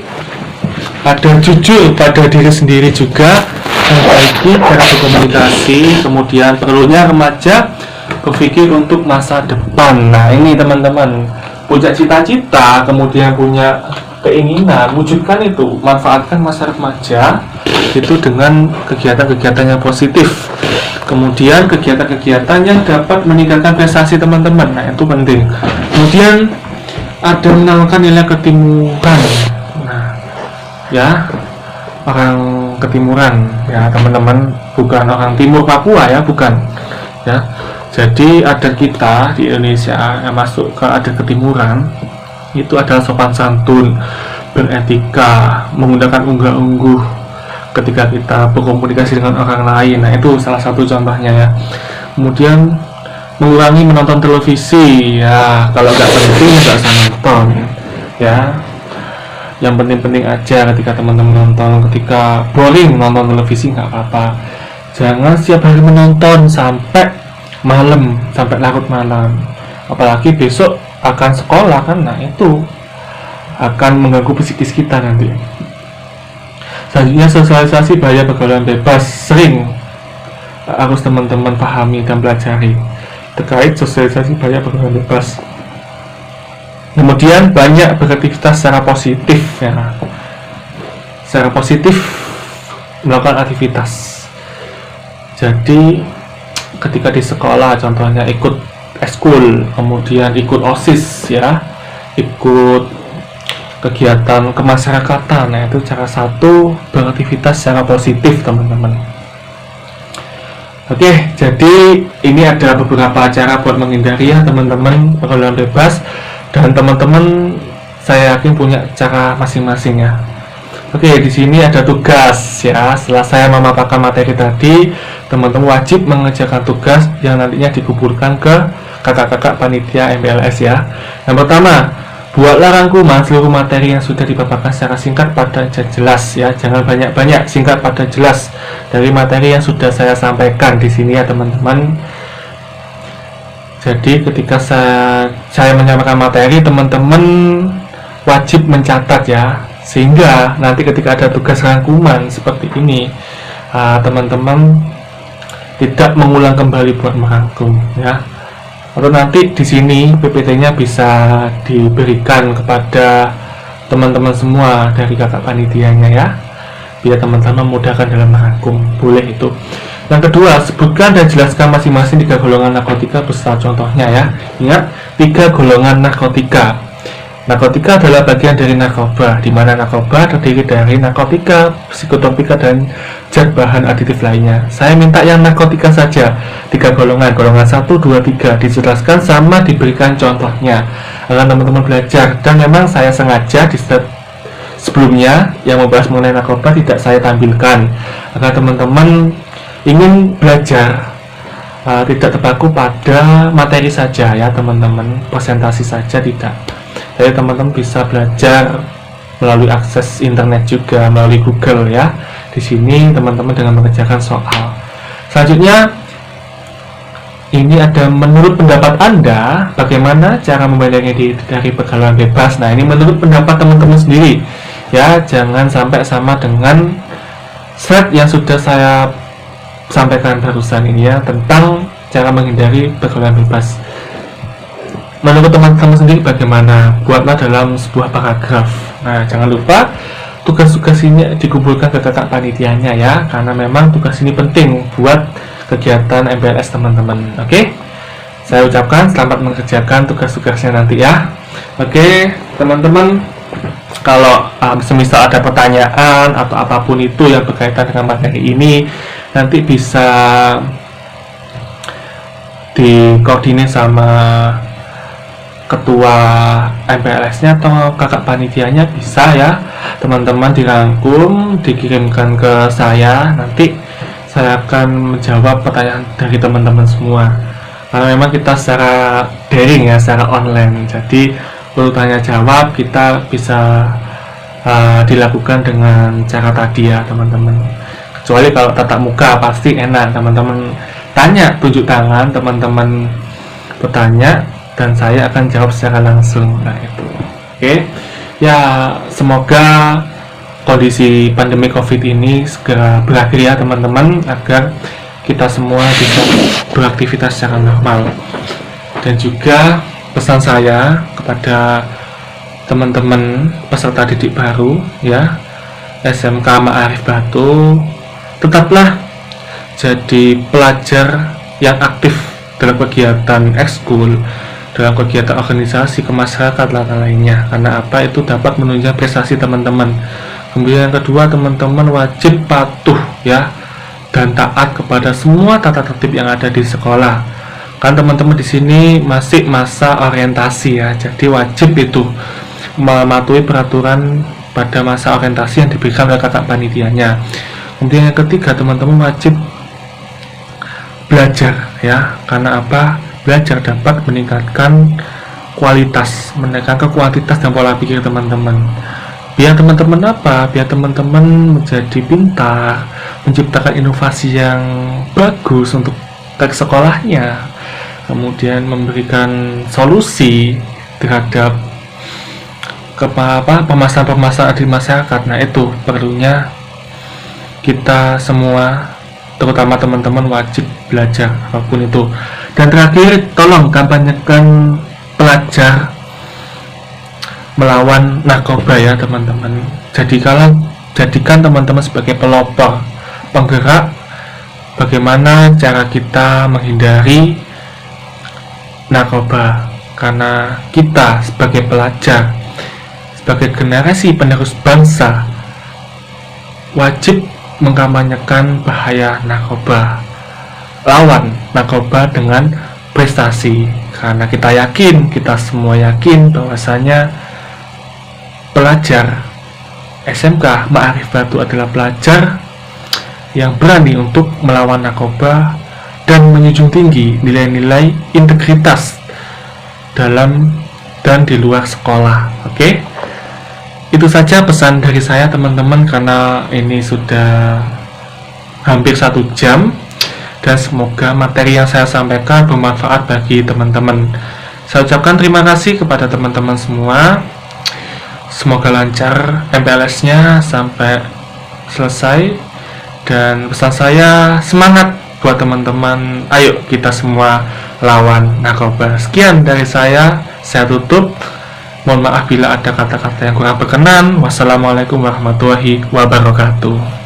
Speaker 1: ada jujur pada diri sendiri juga, memperbaiki cara berkomunikasi. Kemudian perlunya remaja berpikir untuk masa depan. Nah ini teman-teman, punya cita-cita, kemudian punya keinginan, wujudkan itu, manfaatkan masa remaja itu dengan kegiatan-kegiatan yang positif. Kemudian kegiatan-kegiatan yang dapat meningkatkan prestasi teman-teman. Nah itu penting. Kemudian ada mengenalkan nilai ketimuran. Nah ya, orang ketimuran ya teman-teman, bukan orang timur Papua ya, bukan ya. Jadi adat kita di Indonesia yang masuk ke adat ketimuran itu adalah sopan santun, beretika, menggunakan unggah-ungguh ketika kita berkomunikasi dengan orang lain. Nah itu salah satu contohnya ya. Kemudian mengurangi menonton televisi ya, kalau nggak penting nggak usah nonton ya. Yang penting-penting aja ketika teman-teman nonton. Ketika boring nonton televisi nggak apa-apa. Jangan setiap hari menonton sampai malam, sampai larut malam. Apalagi besok akan sekolah kan. Nah itu akan mengganggu psikis kita nanti. Selanjutnya sosialisasi bahaya pergaulan bebas sering harus teman-teman pahami dan pelajari terkait sosialisasi bahaya pergaulan bebas. Kemudian banyak beraktivitas secara positif ya. Secara positif melakukan aktivitas. Jadi ketika di sekolah contohnya ikut eskul, kemudian ikut OSIS ya, ikut kegiatan kemasyarakatan. Nah itu cara satu, beraktivitas secara positif teman-teman. Oke, jadi ini ada beberapa cara buat menghindari ya teman-teman pergaulan bebas, dan teman-teman saya yakin punya cara masing-masing ya. Oke, di sini ada tugas ya. Setelah saya memaparkan materi tadi, teman-teman wajib mengerjakan tugas yang nantinya dikumpulkan ke kakak-kakak panitia MPLS ya. Yang pertama, buatlah rangkuman seluruh materi yang sudah dipaparkan secara singkat, padat, dan jelas ya. Jangan banyak-banyak, singkat, padat, jelas dari materi yang sudah saya sampaikan di sini ya teman-teman. Jadi ketika saya menyampaikan materi, teman-teman wajib mencatat ya, sehingga nanti ketika ada tugas rangkuman seperti ini, teman-teman tidak mengulang kembali buat merangkum ya. Atau nanti di sini PPT-nya bisa diberikan kepada teman-teman semua dari kakak panitianya ya, biar teman-teman memudahkan dalam merangkum. Boleh itu. Yang kedua, sebutkan dan jelaskan masing-masing 3 golongan narkotika beserta contohnya ya. Ingat, 3 golongan narkotika. Narkotika adalah bagian dari narkoba, di mana narkoba terdiri dari narkotika, psikotropika, dan zat bahan aditif lainnya. Saya minta yang narkotika saja, 3 golongan, golongan 1, 2, 3, dijelaskan sama diberikan contohnya, agar teman-teman belajar. Dan memang saya sengaja di step sebelumnya yang membahas mengenai narkoba tidak saya tampilkan, agar teman-teman ingin belajar tidak terpaku pada materi saja ya teman-teman, presentasi saja tidak. Jadi teman-teman bisa belajar melalui akses internet juga, melalui Google ya. Di sini teman-teman dengan mengerjakan soal. Selanjutnya, ini ada menurut pendapat Anda bagaimana cara membedakan diri dari pergaulan bebas. Nah, ini menurut pendapat teman-teman sendiri ya, jangan sampai sama dengan slide yang sudah saya sampaikan barusan ini ya, tentang cara menghindari pergaulan bebas. Menurut teman-teman sendiri bagaimana? Buatlah dalam sebuah paragraf. Nah, jangan lupa tugas-tugas ini dikumpulkan ke kakak panitianya ya, karena memang tugas ini penting buat kegiatan MPLS teman-teman. Oke, saya ucapkan selamat mengerjakan tugas-tugasnya nanti ya. Oke, teman-teman, kalau semisal ada pertanyaan atau apapun itu yang berkaitan dengan materi ini, nanti bisa dikoordinir sama ketua MPLS-nya atau kakak panitianya, bisa ya teman-teman, dirangkum dikirimkan ke saya, nanti saya akan menjawab pertanyaan dari teman-teman semua, karena memang kita secara daring ya, secara online, jadi untuk tanya jawab kita bisa dilakukan dengan cara tadi ya teman-teman. Kecuali kalau tatap muka pasti enak, teman-teman tanya, tunjuk tangan, teman-teman bertanya dan saya akan jawab secara langsung. Nah itu, oke ya, semoga kondisi pandemi COVID ini segera berakhir ya teman-teman, agar kita semua bisa beraktivitas secara normal. Dan juga pesan saya kepada teman-teman peserta didik baru ya, SMK Ma'arif Batu, tetaplah jadi pelajar yang aktif dalam kegiatan ekskul, dalam kegiatan organisasi kemasyarakat lainnya, karena apa, itu dapat menunjang prestasi teman-teman. Kemudian yang kedua, teman-teman wajib patuh ya dan taat kepada semua tata tertib yang ada di sekolah. Kan teman-teman di sini masih masa orientasi ya, jadi wajib itu mematuhi peraturan pada masa orientasi yang diberikan oleh kakak panitianya. Kemudian yang ketiga, teman-teman wajib belajar ya, karena apa? Belajar dapat meningkatkan kualitas, meningkatkan kuantitas dan pola pikir teman-teman. Biar teman-teman apa? Biar teman-teman menjadi pintar, menciptakan inovasi yang bagus untuk sekolahnya, kemudian memberikan solusi terhadap permasalahan-permasalahan di masyarakat. Nah itu perlunya kita semua, terutama teman-teman, wajib belajar apapun itu. Dan terakhir, tolong kampanyekan pelajar melawan narkoba ya teman-teman. Jadikan teman-teman sebagai pelopor, penggerak bagaimana cara kita menghindari narkoba, karena kita sebagai pelajar, sebagai generasi penerus bangsa, wajib mengkampanyekan bahaya narkoba. Lawan narkoba dengan prestasi, karena kita yakin, kita semua yakin bahwasanya pelajar SMK Ma'arif Batu adalah pelajar yang berani untuk melawan narkoba dan menjunjung tinggi nilai-nilai integritas dalam dan di luar sekolah. Oke? Itu saja pesan dari saya teman-teman, karena ini sudah hampir 1 jam. Dan semoga materi yang saya sampaikan bermanfaat bagi teman-teman. Saya ucapkan terima kasih kepada teman-teman semua. Semoga lancar MPLS-nya sampai selesai. Dan pesan saya, semangat buat teman-teman. Ayo kita semua lawan narkoba. Sekian dari saya tutup. Mohon maaf bila ada kata-kata yang kurang berkenan. Wassalamualaikum warahmatullahi wabarakatuh.